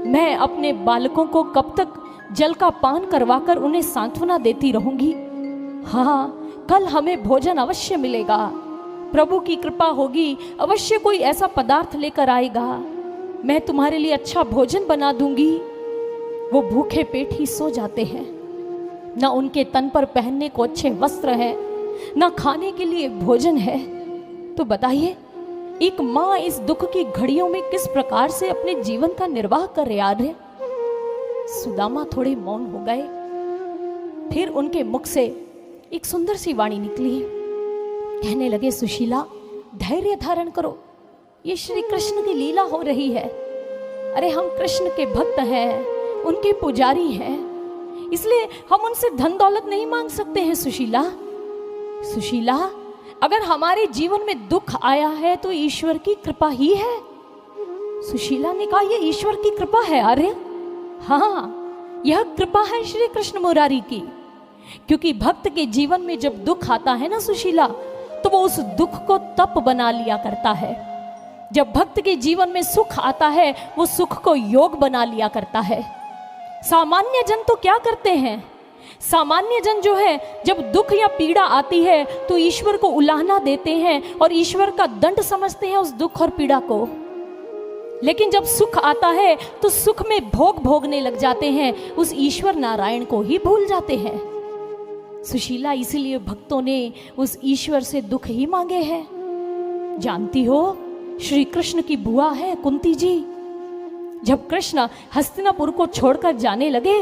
मैं अपने बालकों को कब तक जल का पान करवाकर उन्हें सांत्वना देती रहूंगी? हाँ, कल हमें भोजन अवश्य मिलेगा, प्रभु की कृपा होगी, अवश्य कोई ऐसा पदार्थ लेकर आएगा, मैं तुम्हारे लिए अच्छा भोजन बना दूंगी। वो भूखे पेट ही सो जाते हैं, ना उनके तन पर पहनने को अच्छे वस्त्र है, ना खाने के लिए भोजन है। तो बताइए, एक माँ इस दुख की घड़ियों में किस प्रकार से अपने जीवन का निर्वाह कर रही है? सुदामा थोड़े मौन हो गए। फिर उनके मुख से एक सुंदर सी वाणी निकली। कहने लगे, सुशीला धैर्य धारण करो, ये श्री कृष्ण की लीला हो रही है। अरे हम कृष्ण के भक्त हैं, उनके पुजारी हैं, इसलिए हम उनसे धन दौलत नहीं मांग सकते हैं। सुशीला, सुशीला, अगर हमारे जीवन में दुख आया है तो ईश्वर की कृपा ही है। सुशीला ने कहा, ये ईश्वर की कृपा है आर्य? हाँ, यह कृपा है श्री कृष्ण मुरारी की, क्योंकि भक्त के जीवन में जब दुख आता है ना सुशीला, तो वो उस दुख को तप बना लिया करता है। जब भक्त के जीवन में सुख आता है, वो सुख को योग बना लिया करता है। सामान्य जन तो क्या करते हैं? सामान्य जन जो है, जब दुख या पीड़ा आती है तो ईश्वर को उलाहना देते हैं और ईश्वर का दंड समझते हैं उस दुख और पीड़ा को। लेकिन जब सुख आता है तो सुख में भोग भोगने लग जाते हैं, उस ईश्वर नारायण को ही भूल जाते हैं। सुशीला, इसीलिए भक्तों ने उस ईश्वर से दुख ही मांगे हैं। जानती हो, श्री कृष्ण की बुआ है कुंती जी। जब कृष्ण हस्तिनापुर को छोड़कर जाने लगे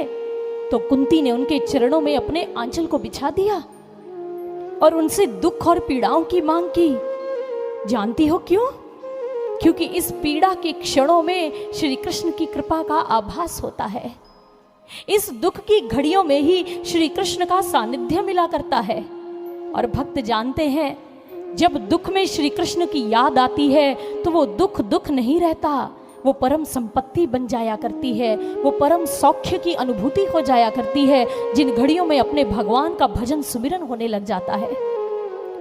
तो कुंती ने उनके चरणों में अपने आंचल को बिछा दिया और उनसे दुख और पीड़ाओं की मांग की। जानती हो क्यों? क्योंकि इस पीड़ा के क्षणों में श्री कृष्ण की कृपा का आभास होता है। इस दुख की घड़ियों में ही श्री कृष्ण का सानिध्य मिला करता है। और भक्त जानते हैं, जब दुख में श्री कृष्ण की याद आती है तो वो दुख दुख नहीं रहता, वो परम संपत्ति बन जाया करती है, वो परम सौख्य की अनुभूति हो जाया करती है, जिन घड़ियों में अपने भगवान का भजन सुमिरन होने लग जाता है।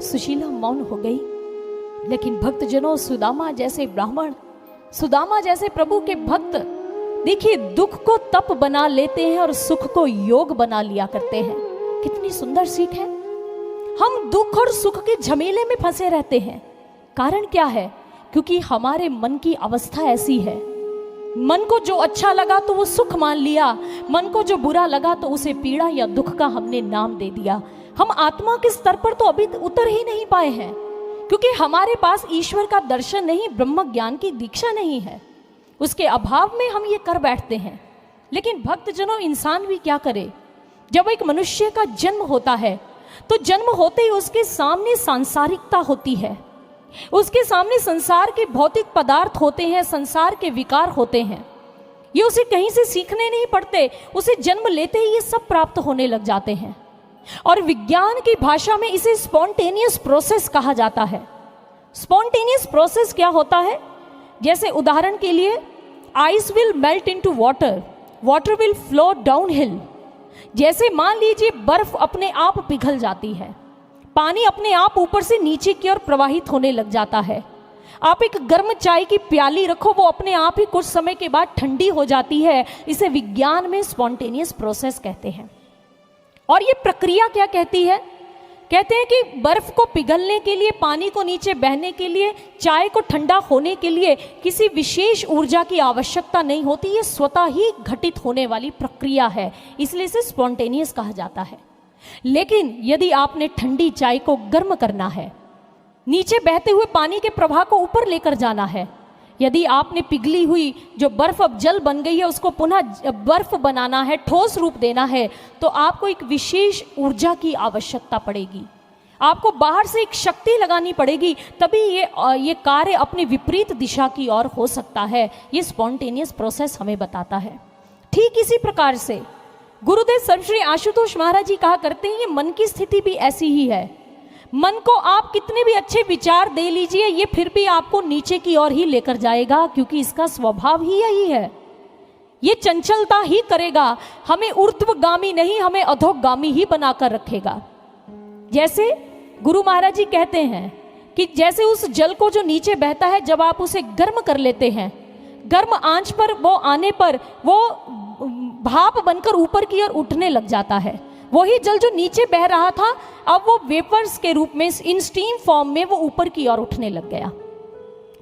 सुशीला मौन हो गई। लेकिन भक्तजनों, सुदामा जैसे ब्राह्मण, सुदामा जैसे प्रभु के भक्त, देखिए दुख को तप बना लेते हैं और सुख को योग बना लिया करते हैं। कितनी सुंदर सीख है। हम दुख और सुख के झमेले में फंसे रहते हैं। कारण क्या है? क्योंकि हमारे मन की अवस्था ऐसी है। मन को जो अच्छा लगा तो वो सुख मान लिया, मन को जो बुरा लगा तो उसे पीड़ा या दुख का हमने नाम दे दिया। हम आत्मा के स्तर पर तो अभी उतर ही नहीं पाए हैं, क्योंकि हमारे पास ईश्वर का दर्शन नहीं, ब्रह्म ज्ञान की दीक्षा नहीं है। उसके अभाव में हम ये कर बैठते हैं। लेकिन भक्तजनों, इंसान भी क्या करे? जब एक मनुष्य का जन्म होता है तो जन्म होते ही उसके सामने सांसारिकता होती है, उसके सामने संसार के भौतिक पदार्थ होते हैं, संसार के विकार होते हैं। ये उसे कहीं से सीखने नहीं पड़ते, उसे जन्म लेते ही ये सब प्राप्त होने लग जाते हैं। और विज्ञान की भाषा में इसे स्पॉन्टेनियस प्रोसेस कहा जाता है। स्पॉन्टेनियस प्रोसेस क्या होता है? जैसे उदाहरण के लिए, ice will melt into water, water will flow down hill. जैसे मान लीजिए बर्फ अपने आप पिघल जाती है, पानी अपने आप ऊपर से नीचे की ओर प्रवाहित होने लग जाता है। आप एक गर्म चाय की प्याली रखो, वो अपने आप ही कुछ समय के बाद ठंडी हो जाती है। इसे विज्ञान में स्पॉन्टेनियस प्रोसेस कहते हैं। और ये प्रक्रिया क्या कहती है? कहते हैं कि बर्फ को पिघलने के लिए, पानी को नीचे बहने के लिए, चाय को ठंडा होने के लिए किसी विशेष ऊर्जा की आवश्यकता नहीं होती, ये स्वतः ही घटित होने वाली प्रक्रिया है, इसलिए इसे स्पॉन्टेनियस कहा जाता है। लेकिन यदि आपने ठंडी चाय को गर्म करना है, नीचे बहते हुए पानी के प्रवाह को ऊपर लेकर जाना है, यदि आपने पिघली हुई जो बर्फ अब जल बन गई है उसको पुनः बर्फ बनाना है, ठोस रूप देना है, तो आपको एक विशेष ऊर्जा की आवश्यकता पड़ेगी। आपको बाहर से एक शक्ति लगानी पड़ेगी, तभी ये कार्य अपने विपरीत दिशा की ओर हो सकता है। ये स्पॉन्टेनियस प्रोसेस हमें बताता है। ठीक इसी प्रकार से गुरुदेव सर्वश्री आशुतोष महाराज जी कहा करते हैं, ये मन की स्थिति भी ऐसी ही है। मन को आप कितने भी अच्छे विचार दे लीजिए, ये फिर भी आपको नीचे की ओर ही लेकर जाएगा, क्योंकि इसका स्वभाव ही यही है। ये चंचलता ही करेगा, हमें ऊर्ध्वगामी नहीं, हमें अधोगामी ही बनाकर रखेगा। जैसे गुरु महाराज जी कहते हैं कि जैसे उस जल को जो नीचे बहता है, जब आप उसे गर्म कर लेते हैं, गर्म आंच पर वो आने पर वो भाप बनकर ऊपर की ओर उठने लग जाता है। वही जल जो नीचे बह रहा था, अब वो वेपर्स के रूप में, इन स्टीम फॉर्म में वो ऊपर की ओर उठने लग गया।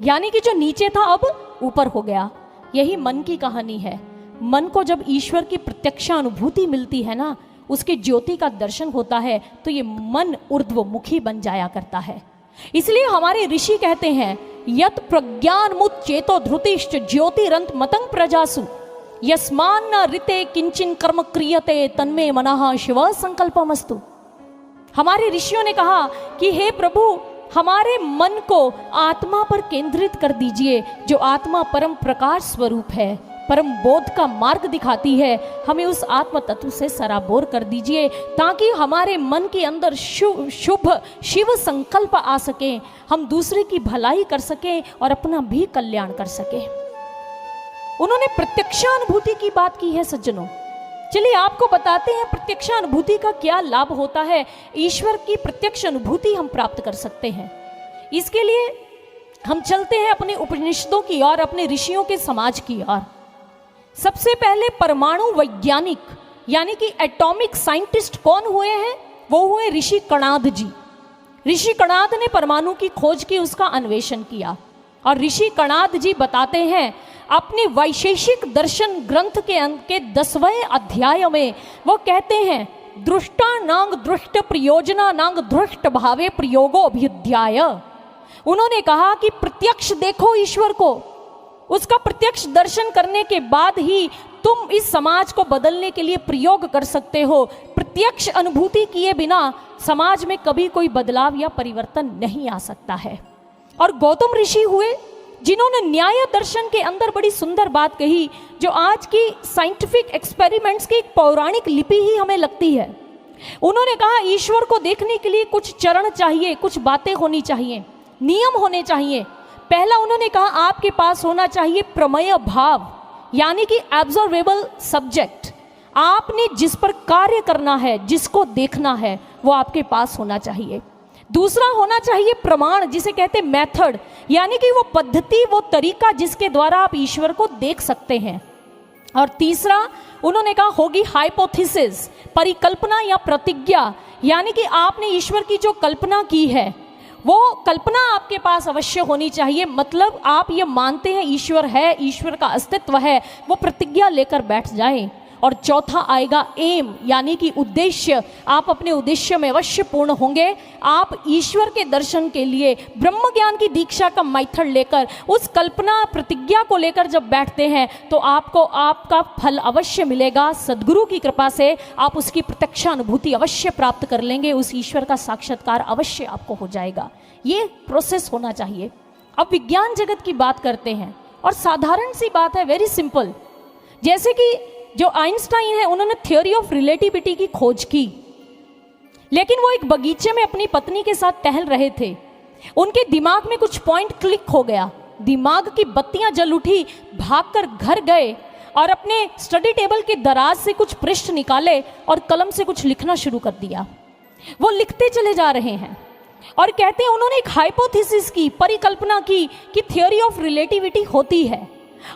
यानी कि जो नीचे था अब ऊपर हो गया। यही मन की कहानी है। मन को जब ईश्वर की प्रत्यक्षानुभूति मिलती है ना, उसके ज्योति का दर्शन होता है, तो ये मन ऊर्ध्वमुखी बन जाया करता है। इसलिए हमारे ऋषि कहते हैं, यत प्रज्ञानमुत चेतो धृतिश्च ज्योतिरंत मतंग प्रजासु यस्मान न ऋते किंचिन कर्म क्रियते तन्मे मनः शिव संकल्पमस्तु। हमारे ऋषियों ने कहा कि हे प्रभु, हमारे मन को आत्मा पर केंद्रित कर दीजिए, जो आत्मा परम प्रकाश स्वरूप है, परम बोध का मार्ग दिखाती है। हमें उस आत्म तत्व से सराबोर कर दीजिए, ताकि हमारे मन के अंदर शुभ शिव संकल्प आ सके, हम दूसरे की भलाई कर सकें और अपना भी कल्याण कर सकें। उन्होंने प्रत्यक्षानुभूति की बात की है सज्जनों। चलिए आपको बताते हैं प्रत्यक्षानुभूति का क्या लाभ होता है। ईश्वर की प्रत्यक्ष अनुभूति हम प्राप्त कर सकते हैं। इसके लिए हम चलते हैं अपने उपनिषदों की ओर, अपने ऋषियों के समाज की ओर। सबसे पहले परमाणु वैज्ञानिक यानी कि एटॉमिक साइंटिस्ट कौन हुए हैं? वो हुए ऋषि कणाद जी। ऋषि कणाद ने परमाणु की खोज की, उसका अन्वेषण किया। और ऋषि कणाद जी बताते हैं अपने वैशेषिक दर्शन ग्रंथ के 10वें अध्याय में, वो कहते हैं, दृष्टा नांग दृष्ट प्रयोजना नांग दृष्ट भावे प्रयोगो अभ्युध्याय। उन्होंने कहा कि प्रत्यक्ष देखो ईश्वर को, उसका प्रत्यक्ष दर्शन करने के बाद ही तुम इस समाज को बदलने के लिए प्रयोग कर सकते हो। प्रत्यक्ष अनुभूति किए बिना समाज में कभी कोई बदलाव या परिवर्तन नहीं आ सकता है। और गौतम ऋषि हुए जिन्होंने न्याय दर्शन के अंदर बड़ी सुंदर बात कही, जो आज की साइंटिफिक एक्सपेरिमेंट्स की एक पौराणिक लिपि ही हमें लगती है। उन्होंने कहा ईश्वर को देखने के लिए कुछ चरण चाहिए, कुछ बातें होनी चाहिए, नियम होने चाहिए। पहला उन्होंने कहा आपके पास होना चाहिए प्रमेय भाव, यानी कि एब्जॉर्वेबल सब्जेक्ट। आपने जिस पर कार्य करना है, जिसको देखना है, वो आपके पास होना चाहिए। दूसरा होना चाहिए प्रमाण, जिसे कहते हैं मेथड, यानी कि वो पद्धति, वो तरीका जिसके द्वारा आप ईश्वर को देख सकते हैं। और तीसरा उन्होंने कहा होगी हाइपोथेसिस, परिकल्पना या प्रतिज्ञा, यानी कि आपने ईश्वर की जो कल्पना की है वो कल्पना आपके पास अवश्य होनी चाहिए, मतलब आप ये मानते हैं ईश्वर है, ईश्वर का अस्तित्व है, वो प्रतिज्ञा लेकर बैठ जाएं। और चौथा आएगा एम, यानी कि उद्देश्य। आप अपने उद्देश्य में अवश्य पूर्ण होंगे। आप ईश्वर के दर्शन के लिए ब्रह्म ज्ञान की दीक्षा का मेथड लेकर उस कल्पना प्रतिज्ञा को लेकर जब बैठते हैं तो आपको आपका फल अवश्य मिलेगा। सद्गुरु की कृपा से आप उसकी प्रत्यक्ष अनुभूति अवश्य प्राप्त कर लेंगे, उस ईश्वर का साक्षात्कार अवश्य आपको हो जाएगा। ये प्रोसेस होना चाहिए। अब विज्ञान जगत की बात करते हैं और साधारण सी बात है, वेरी सिंपल। जैसे कि जो आइंस्टाइन है, उन्होंने थ्योरी ऑफ रिलेटिविटी की खोज की, लेकिन वो एक बगीचे में अपनी पत्नी के साथ टहल रहे थे। उनके दिमाग में कुछ पॉइंट क्लिक हो गया, दिमाग की बत्तियां जल उठी, भागकर घर गए और अपने स्टडी टेबल के दराज से कुछ पृष्ठ निकाले और कलम से कुछ लिखना शुरू कर दिया। वो लिखते चले जा रहे हैं और कहते हैं उन्होंने एक हाइपोथेसिस की, परिकल्पना की कि थ्योरी ऑफ रिलेटिविटी होती है,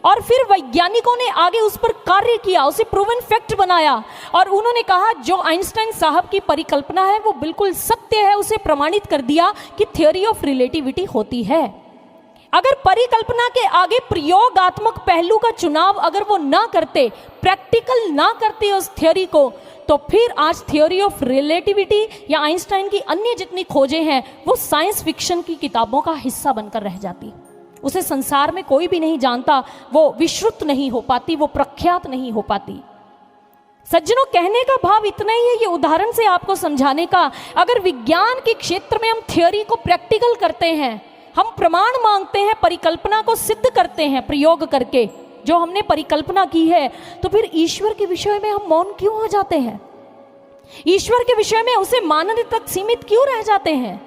और फिर वैज्ञानिकों ने आगे उस पर कार्य किया, उसे प्रूवन फैक्ट बनाया और उन्होंने कहा जो आइंस्टाइन साहब की परिकल्पना है वो बिल्कुल सत्य है, उसे प्रमाणित कर दिया कि थ्योरी ऑफ रिलेटिविटी होती है। अगर परिकल्पना के आगे प्रयोगात्मक पहलू का चुनाव अगर वो ना करते, प्रैक्टिकल ना करते उस थ्योरी को, तो फिर आज थ्योरी ऑफ रिलेटिविटी या आइंस्टाइन की अन्य जितनी खोजें हैं वो साइंस फिक्शन की किताबों का हिस्सा बनकर रह जाती। उसे संसार में कोई भी नहीं जानता, वो विश्रुत नहीं हो पाती, वो प्रख्यात नहीं हो पाती। सज्जनों, कहने का भाव इतना ही है, ये उदाहरण से आपको समझाने का। अगर विज्ञान के क्षेत्र में हम थ्योरी को प्रैक्टिकल करते हैं, हम प्रमाण मांगते हैं, परिकल्पना को सिद्ध करते हैं प्रयोग करके, जो हमने परिकल्पना की है, तो फिर ईश्वर के विषय में हम मौन क्यों हो जाते हैं? ईश्वर के विषय में उसे मानने तक सीमित क्यों रह जाते हैं?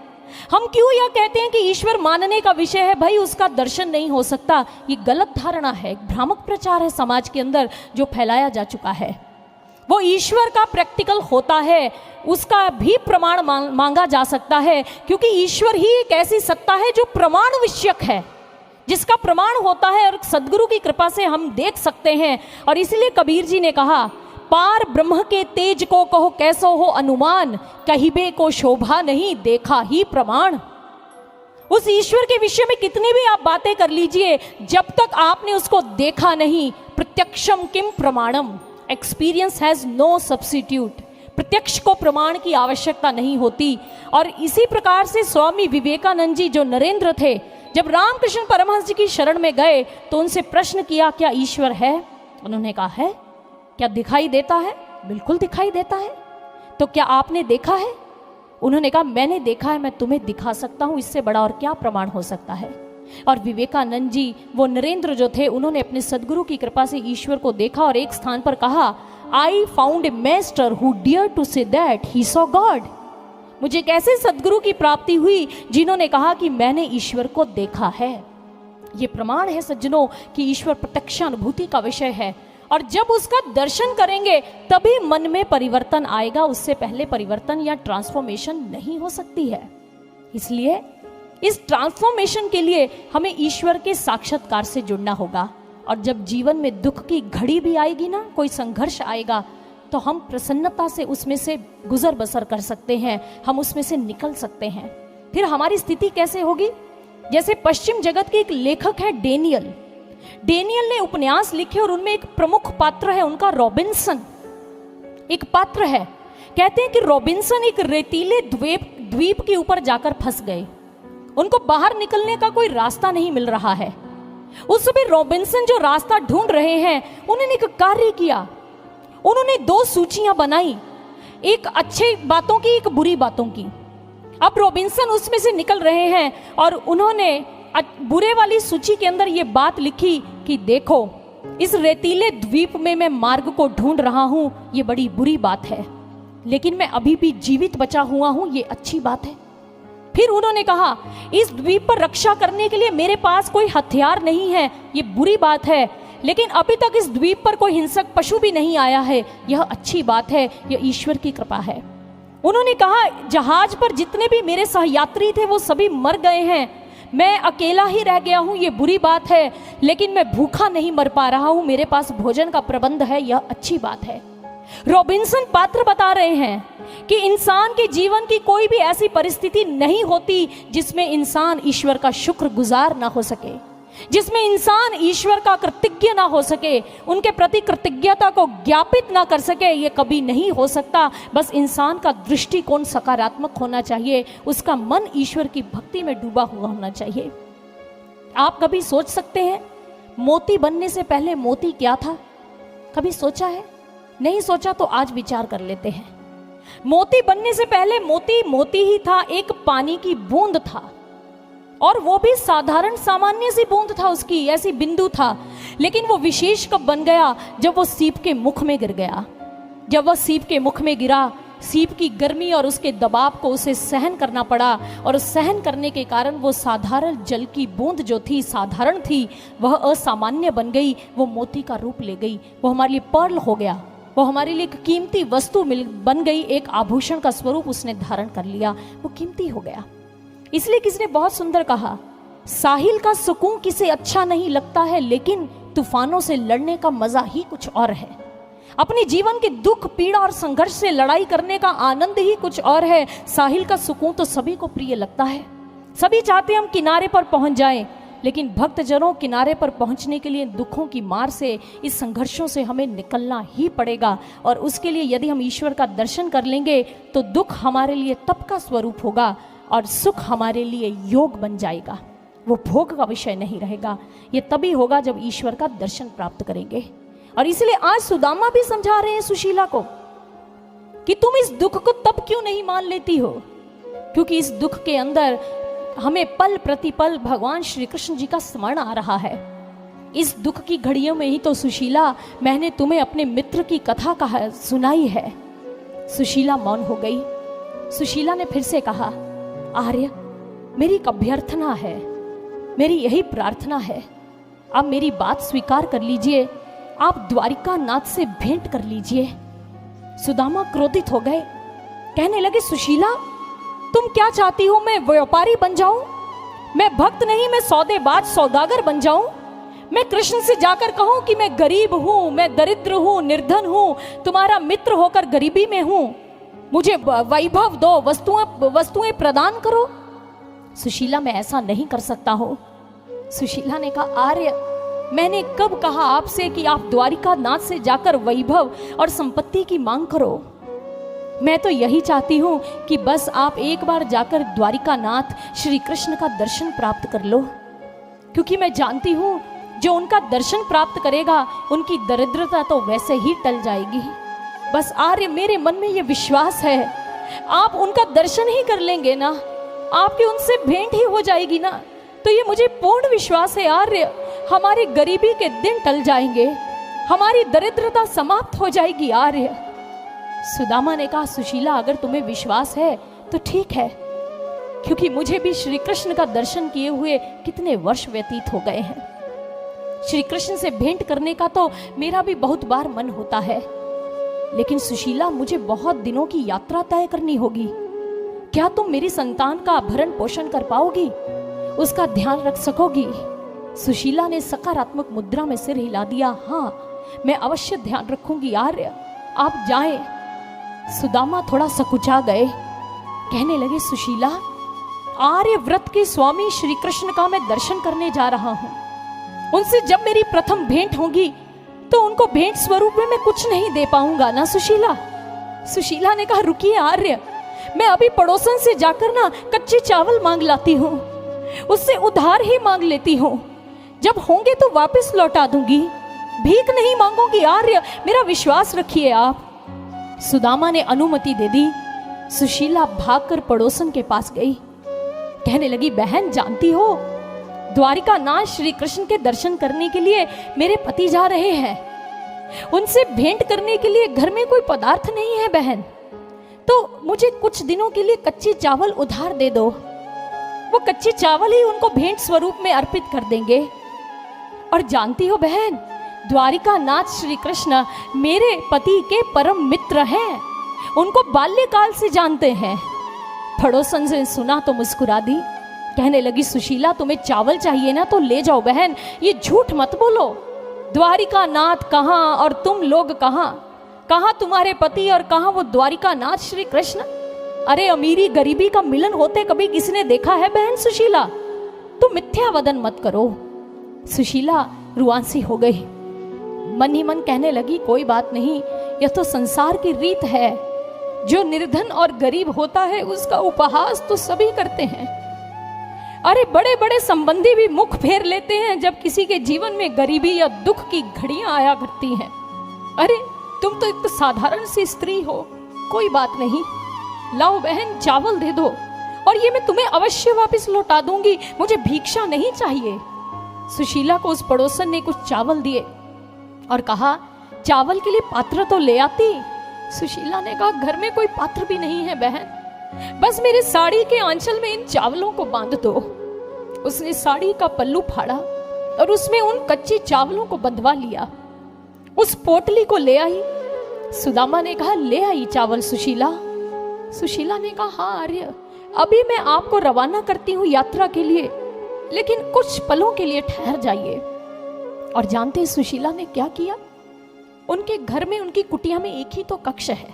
हम क्यों यह कहते हैं कि ईश्वर मानने का विषय है, भाई उसका दर्शन नहीं हो सकता? ये गलत धारणा है, भ्रामक प्रचार है समाज के अंदर जो फैलाया जा चुका है। वो ईश्वर का प्रैक्टिकल होता है, उसका भी प्रमाण मांगा जा सकता है, क्योंकि ईश्वर ही एक ऐसी सत्ता है जो प्रमाण विषयक है, जिसका प्रमाण होता है और सद्गुरु की कृपा से हम देख सकते हैं। और इसीलिए कबीर जी ने कहा, पार ब्रह्म के तेज को कहो कैसो हो अनुमान, कहिबे को शोभा नहीं देखा ही प्रमाण। उस ईश्वर के विषय में कितनी भी आप बातें कर लीजिए, जब तक आपने उसको देखा नहीं, प्रत्यक्षम किम प्रमाणम, एक्सपीरियंस हैज नो सब्स्टिट्यूट। प्रत्यक्ष को प्रमाण की आवश्यकता नहीं होती। और इसी प्रकार से स्वामी विवेकानंद जी जो नरेंद्र थे, जब रामकृष्ण परमहंस जी की शरण में गए तो उनसे प्रश्न किया, क्या ईश्वर है? उन्होंने कहा है। क्या दिखाई देता है? बिल्कुल दिखाई देता है। तो क्या आपने देखा है? उन्होंने कहा मैंने देखा है, मैं तुम्हें दिखा सकता हूं, इससे बड़ा और क्या प्रमाण हो सकता है? और विवेकानंद जी वो नरेंद्र जो थे, उन्होंने अपने सद्गुरु की कृपा से ईश्वर को देखा और एक स्थान पर कहा, I found a master who dared to say that he saw God. मुझे एक ऐसे सद्गुरु की प्राप्ति हुई जिन्होंने कहा कि मैंने ईश्वर को देखा है। ये प्रमाण है सज्जनों कि ईश्वर प्रत्यक्ष अनुभूति का विषय है, और जब उसका दर्शन करेंगे तभी मन में परिवर्तन आएगा, उससे पहले परिवर्तन या ट्रांसफॉर्मेशन नहीं हो सकती है। इसलिए इस ट्रांसफॉर्मेशन के लिए हमें ईश्वर के साक्षात्कार से जुड़ना होगा। और जब जीवन में दुख की घड़ी भी आएगी ना, कोई संघर्ष आएगा, तो हम प्रसन्नता से उसमें से गुजर बसर कर सकते हैं, हम उसमें से निकल सकते हैं। फिर हमारी स्थिति कैसे होगी? जैसे पश्चिम जगत के एक लेखक है डेनियल ने उपन्यास लिखे और उनमें एक प्रमुख पात्र है उनका रॉबिन्सन, एक पात्र है। कहते हैं कि रॉबिन्सन एक रेतीले द्वीप के ऊपर जाकर फंस गए, उनको बाहर निकलने का कोई रास्ता नहीं मिल रहा है। उस समय रॉबिन्सन जो रास्ता ढूंढ रहे हैं, उन्होंने एक कार्य किया, उन्होंने 2 सूचियां बनाई, एक अच्छे बातों की, एक बुरी बातों की। अब रॉबिन्सन उसमें से निकल रहे हैं और उन्होंने बुरे वाली सूची के अंदर ये बात लिखी कि देखो, इस रेतीले द्वीप में मैं मार्ग को ढूंढ रहा हूं, ये बड़ी बुरी बात है, लेकिन मैं अभी भी जीवित बचा हुआ हूं, ये अच्छी बात है। फिर उन्होंने कहा, इस द्वीप पर रक्षा करने के लिए मेरे पास कोई हथियार नहीं है, ये बुरी बात है, लेकिन अभी तक इस द्वीप पर कोई हिंसक पशु भी नहीं आया है, यह अच्छी बात है, यह ईश्वर की कृपा है। उन्होंने कहा, जहाज पर जितने भी मेरे सहयात्री थे वो सभी मर गए हैं, मैं अकेला ही रह गया हूं, ये बुरी बात है, लेकिन मैं भूखा नहीं मर पा रहा हूं, मेरे पास भोजन का प्रबंध है, यह अच्छी बात है। रॉबिन्सन पात्र बता रहे हैं कि इंसान के जीवन की कोई भी ऐसी परिस्थिति नहीं होती जिसमें इंसान ईश्वर का शुक्रगुजार ना हो सके, जिसमें इंसान ईश्वर का कृतज्ञ ना हो सके, उनके प्रति कृतज्ञता को ज्ञापित ना कर सके। ये कभी नहीं हो सकता। बस इंसान का दृष्टिकोण सकारात्मक होना चाहिए, उसका मन ईश्वर की भक्ति में डूबा हुआ होना चाहिए। आप कभी सोच सकते हैं मोती बनने से पहले मोती क्या था? कभी सोचा है? नहीं सोचा तो आज विचार कर लेते हैं। मोती बनने से पहले मोती मोती ही था, एक पानी की बूंद था, और वो भी साधारण सामान्य सी बूंद था, उसकी ऐसी बिंदु था। लेकिन वो विशेष कब बन गया? जब वो सीप के मुख में गिर गया। जब वह सीप के मुख में गिरा, सीप की गर्मी और उसके दबाव को उसे सहन करना पड़ा, और सहन करने के कारण वो साधारण जल की बूंद जो थी, साधारण थी, वह असामान्य बन गई, वो मोती का रूप ले गई, वो हमारे लिए पर्ल हो गया, वो हमारे लिए एक कीमती वस्तु बन गई, एक आभूषण का स्वरूप उसने धारण कर लिया, वो कीमती हो गया। इसलिए किसी ने बहुत सुंदर कहा, साहिल का सुकून किसे अच्छा नहीं लगता है, लेकिन तूफानों से लड़ने का मजा ही कुछ और है। अपने जीवन के दुख, पीड़ा और संघर्ष से लड़ाई करने का आनंद ही कुछ और है। साहिल का सुकून तो सभी को प्रिय लगता है, सभी चाहते हैं हम किनारे पर पहुंच जाएं, लेकिन भक्तजनों, किनारे पर पहुंचने के लिए दुखों की मार से, इस संघर्षों से हमें निकलना ही पड़ेगा। और उसके लिए यदि हम ईश्वर का दर्शन कर लेंगे तो दुख हमारे लिए तप का स्वरूप होगा और सुख हमारे लिए योग बन जाएगा, वो भोग का विषय नहीं रहेगा। ये तभी होगा जब ईश्वर का दर्शन प्राप्त करेंगे। और इसलिए आज सुदामा भी समझा रहे हैं सुशीला को कि तुम इस दुख को तब क्यों नहीं मान लेती हो, क्योंकि इस दुख के अंदर हमें पल प्रतिपल भगवान श्री कृष्ण जी का स्मरण आ रहा है। इस दुख की घड़ियों में ही तो सुशीला, मैंने तुम्हें अपने मित्र की कथा कहा सुनाई है। सुशीला मौन हो गई। सुशीला ने फिर से कहा, आर्य, मेरी एक अभ्यर्थना है, मेरी यही प्रार्थना है, आप मेरी बात स्वीकार कर लीजिए, आप द्वारिका नाथ से भेंट कर लीजिए। सुदामा क्रोधित हो गए, कहने लगे, सुशीला तुम क्या चाहती हो? मैं व्यापारी बन जाऊं? मैं भक्त नहीं, मैं सौदेबाज सौदागर बन जाऊं? मैं कृष्ण से जाकर कहूं कि मैं गरीब हूं, मैं दरिद्र हूं, निर्धन हूं, तुम्हारा मित्र होकर गरीबी में हूं, मुझे वैभव दो, वस्तुएं प्रदान करो? सुशीला, मैं ऐसा नहीं कर सकता हूं। सुशीला ने कहा, आर्य, मैंने कब कहा आपसे कि आप द्वारिका नाथ से जाकर वैभव और संपत्ति की मांग करो? मैं तो यही चाहती हूं कि बस आप एक बार जाकर द्वारिका नाथ श्री कृष्ण का दर्शन प्राप्त कर लो, क्योंकि मैं जानती हूं जो उनका दर्शन प्राप्त करेगा उनकी दरिद्रता तो वैसे ही टल जाएगी। बस आर्य, मेरे मन में ये विश्वास है, आप उनका दर्शन ही कर लेंगे ना, आपकी उनसे भेंट ही हो जाएगी ना, तो ये मुझे पूर्ण विश्वास है आर्य, हमारी गरीबी के दिन टल जाएंगे, हमारी दरिद्रता समाप्त हो जाएगी आर्य। सुदामा ने कहा, सुशीला, अगर तुम्हें विश्वास है तो ठीक है, क्योंकि मुझे भी श्री कृष्ण का दर्शन किए हुए कितने वर्ष व्यतीत हो गए हैं। श्री कृष्ण से भेंट करने का तो मेरा भी बहुत बार मन होता है, लेकिन सुशीला, मुझे बहुत दिनों की यात्रा तय करनी होगी। क्या तुम मेरी संतान का भरण पोषण कर पाओगी? उसका ध्यान रख सकोगी? सुशीला ने सकारात्मक मुद्रा में सिर हिला दिया, हाँ, मैं अवश्य ध्यान रखूंगी आर्य, आप जाएं। सुदामा थोड़ा सकुचा गए, कहने लगे, सुशीला, आर्य व्रत के स्वामी श्री कृष्ण का मैं दर्शन करने जा रहा हूं, उनसे जब मेरी प्रथम भेंट होगी तो उनको भेंट स्वरूप में मैं कुछ नहीं दे पाऊंगा ना सुशीला। सुशीला ने कहा, रुकिए आर्य, मैं अभी पड़ोसन से जाकर ना कच्चे चावल मांग लाती हूँ, उससे उधार ही मांग लेती हूँ, जब होंगे तो वापस लौटा दूंगी, भीख नहीं मांगूंगी आर्य, मेरा विश्वास रखिए आप। सुदामा ने अनुमति दे दी। सुशीला भागकर पड़ोसन के पास गई, कहने लगी, बहन, जानती हो, द्वारिका नाथ श्री कृष्ण के दर्शन करने के लिए मेरे पति जा रहे हैं, उनसे भेंट करने के लिए घर में कोई पदार्थ नहीं है बहन, तो मुझे कुछ दिनों के लिए कच्चे चावल उधार दे दो, वो कच्चे चावल ही उनको भेंट स्वरूप में अर्पित कर देंगे। और जानती हो बहन, द्वारिका नाथ श्री कृष्ण मेरे पति के परम मित्र हैं, उनको बाल्यकाल से जानते हैं। पड़ोसन से सुना तो मुस्कुरा दी, कहने लगी, सुशीला, तुम्हें चावल चाहिए ना तो ले जाओ बहन, ये झूठ मत बोलो, द्वारिका नाथ कहाँ और तुम लोग कहाँ, कहाँ तुम्हारे पति और कहाँ वो द्वारिका नाथ श्री कृष्ण? अरे अमीरी गरीबी का मिलन होते कभी किसने देखा है बहन सुशीला? तुम मिथ्या वदन मत करो। सुशीला रुआंसी हो गई, मन ही मन कहने लगी कोई बात नहीं, यह तो संसार की रीत है। जो निर्धन और गरीब होता है उसका उपहास तो सभी करते हैं। अरे बड़े बड़े संबंधी भी मुख फेर लेते हैं जब किसी के जीवन में गरीबी या दुख की घड़ियां आया करती हैं। अरे तुम तो एक साधारण सी स्त्री हो, कोई बात नहीं, लाओ बहन चावल दे दो और ये मैं तुम्हें अवश्य वापस लौटा दूंगी, मुझे भिक्षा नहीं चाहिए। सुशीला को उस पड़ोसन ने कुछ चावल दिए और कहा चावल के लिए पात्र तो ले आती। सुशीला ने कहा घर में कोई पात्र भी नहीं है बहन, बस मेरे साड़ी के आंचल में इन चावलों को बांध दो। उसने साड़ी का पल्लू फाड़ा और उसमें उन कच्चे चावलों को बंधवा लिया। उस पोटली को ले आई। सुदामा ने कहा ले आई चावल सुशीला? सुशीला ने कहा हाँ आर्य, अभी मैं आपको रवाना करती हूँ यात्रा के लिए, लेकिन कुछ पलों के लिए ठहर जाइए। और जानते सुशीला ने क्या किया? उनके घर में उनकी कुटिया में एक ही तो कक्ष है,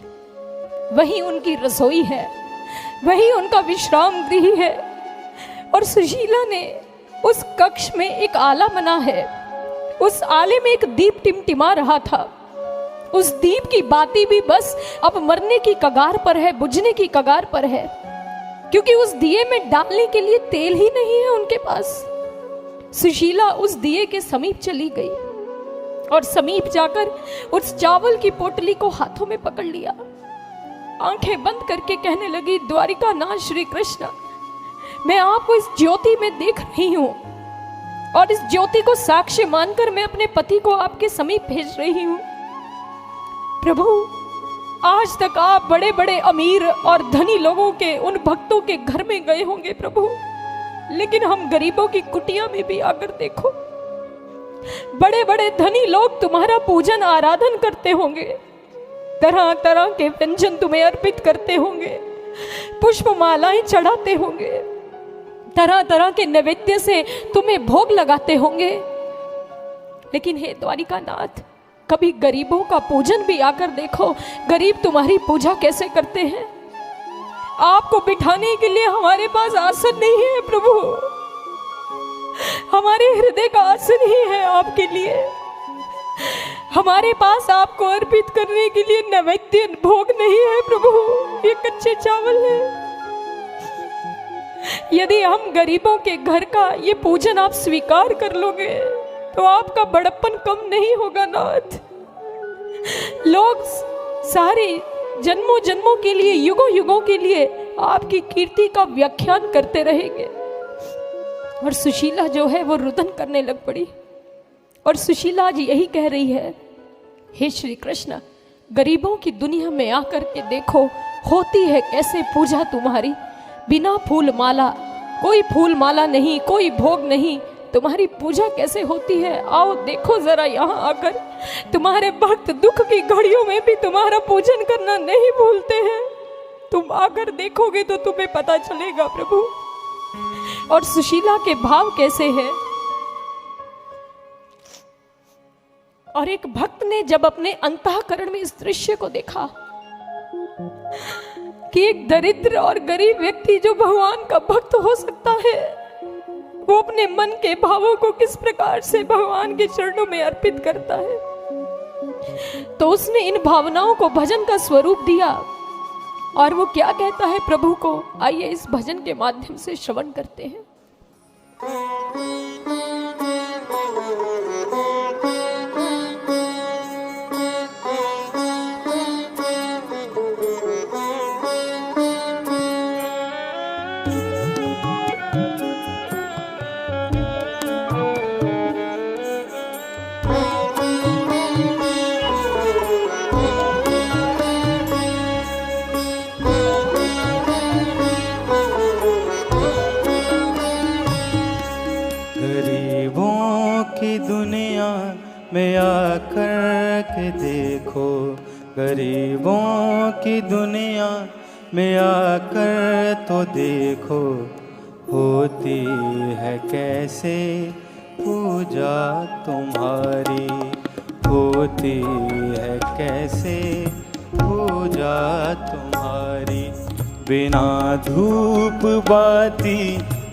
वही उनकी रसोई है, वही उनका विश्राम गृह है। और सुशीला ने उस कक्ष में एक आला बना है, उस आले में एक दीप टिमटिमा रहा था। उस दीप की बाती भी बस अब मरने की कगार पर है, बुझने की कगार पर है, क्योंकि उस दिए में डालने के लिए तेल ही नहीं है उनके पास। सुशीला उस दिए के समीप चली गई और समीप जाकर उस चावल की पोटली को हाथों में पकड़ लिया, आंखें बंद करके कहने लगी द्वारिका नाथ श्री कृष्ण, मैं आपको इस ज्योति में देख रही हूं और इस ज्योति को साक्ष्य मानकर मैं अपने पति को आपके समीप भेज रही हूं। प्रभु आज तक आप बड़े बड़े अमीर और धनी लोगों के उन भक्तों के घर में गए होंगे प्रभु, लेकिन हम गरीबों की कुटिया में भी आकर देखो, बड़े बड़े धनी लोग तुम्हारा पूजन आराधन करते होंगे, तरह तरह के व्यंजन तुम्हें अर्पित करते होंगे, पुष्प मालाएं चढ़ाते होंगे, तरह तरह के नैवेद्य से तुम्हें भोग लगाते होंगे, लेकिन हे द्वारिका नाथ कभी गरीबों का पूजन भी आकर देखो, गरीब तुम्हारी पूजा कैसे करते हैं। आपको बिठाने के लिए हमारे पास आसन नहीं है प्रभु, हमारे हृदय का आसन ही है आपके लिए, हमारे पास आपको अर्पित करने के लिए नैवेद्य भोग नहीं है प्रभु, ये कच्चे चावल है। यदि हम गरीबों के घर का ये पूजन आप स्वीकार कर लोगे तो आपका बड़प्पन कम नहीं होगा नाथ। लोग सारे जन्मों जन्मों के लिए, युगों युगों के लिए आपकी कीर्ति का व्याख्यान करते रहेंगे। और सुशीला जो है वो रुदन करने लग पड़ी और सुशीला आज यही कह रही है, हे श्री कृष्ण गरीबों की दुनिया में आकर के देखो होती है कैसे पूजा तुम्हारी, बिना फूल माला, कोई फूल माला नहीं, कोई भोग नहीं, तुम्हारी पूजा कैसे होती है। आओ देखो जरा यहाँ आकर, तुम्हारे भक्त दुख की घड़ियों में भी तुम्हारा पूजन करना नहीं भूलते हैं, तुम आकर देखोगे तो तुम्हें पता चलेगा प्रभु। और सुशीला के भाव कैसे हैं। और एक भक्त ने जब अपने अंतःकरण में इस दृश्य को देखा कि एक दरिद्र और गरीब व्यक्ति जो भगवान का भक्त हो सकता है, वो अपने मन के भावों को किस प्रकार से भगवान के चरणों में अर्पित करता है, तो उसने इन भावनाओं को भजन का स्वरूप दिया। और वो क्या कहता है प्रभु को, आइए इस भजन के माध्यम से श्रवण करते हैं। में आकर के देखो, गरीबों की दुनिया में आकर तो देखो, होती है कैसे पूजा तुम्हारी, होती है कैसे पूजा तुम्हारी। बिना धूप बाती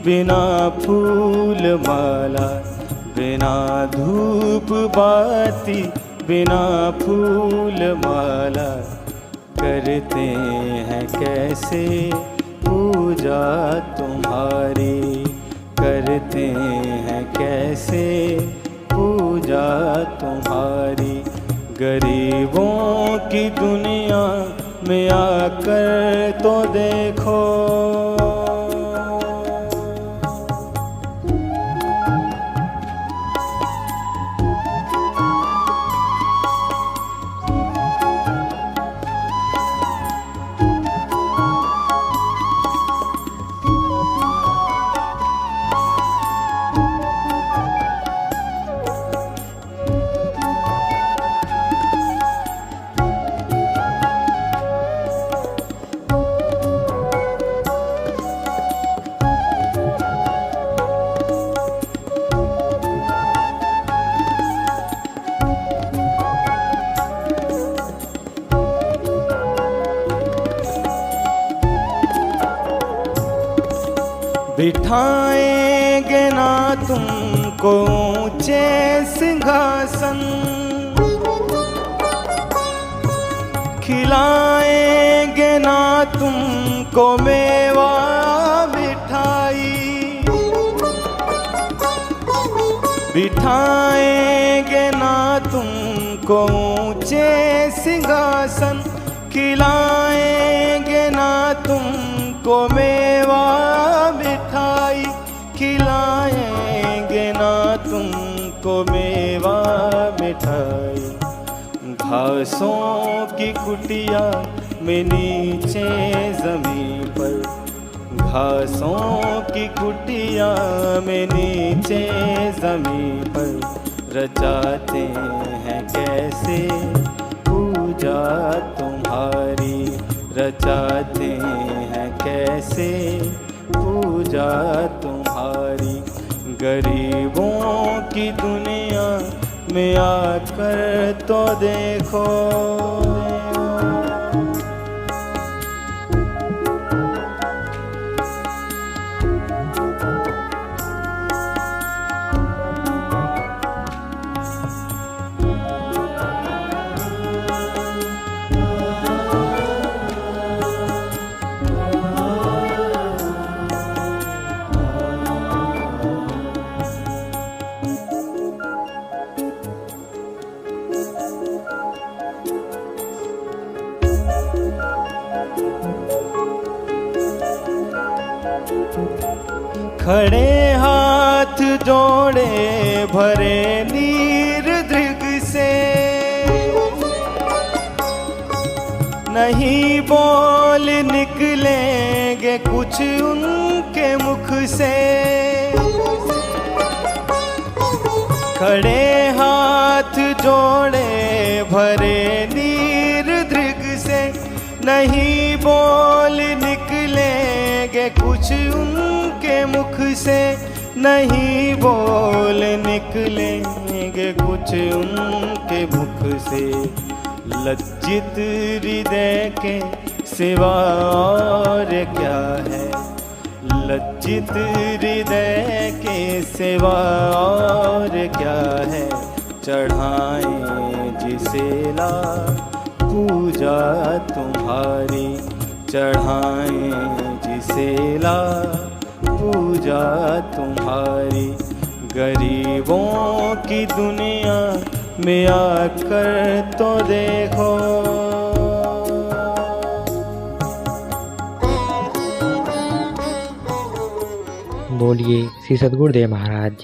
बिना फूल माला, बिना धूप बाती बिना फूल माला, करते हैं कैसे पूजा तुम्हारी। करते हैं कैसे पूजा तुम्हारी। गरीबों की दुनिया में आकर तो देखो, बिठाएंगे ना तुमको ऊंचे सिंहासन, खिलाएंगे ना तुमको मेवा मिठाई। बिठाएंगे ना तुमको ऊंचे सिंहासन, खिलाएंगे ना तुमको मेवा मिठाई। खिलाएंगे ना तुमको मेवा मिठाई। घासों की कुटिया में नीचे ज़मीन पर, घासों की कुटिया में नीचे ज़मीन पर, रचाते हैं कैसे पूजा तुम्हारी। रचाते हैं कैसे पूजा तुम्हारी। गरीबों की दुनिया में आकर तो देखो। खड़े हाथ जोड़े भरे नीर दृग से, नहीं बोल निकलेंगे कुछ उनके मुख से। खड़े हाथ जोड़े भरे नीर दृग से, नहीं बोल निकलेंगे कुछ उनके मुख से। नहीं बोल निकलेंगे कुछ उनके मुख से। लज्जित हृदय के सिवा और क्या है, लज्जित हृदय के सिवा और क्या है। चढ़ाएं जिसे ला पूजा तुम्हारी, चढ़ाएं जिसे ला पूजा तुम्हारी। गरीबों की दुनिया में आकर तो देखो। बोलिए श्री सद्गुरुदेव महाराज।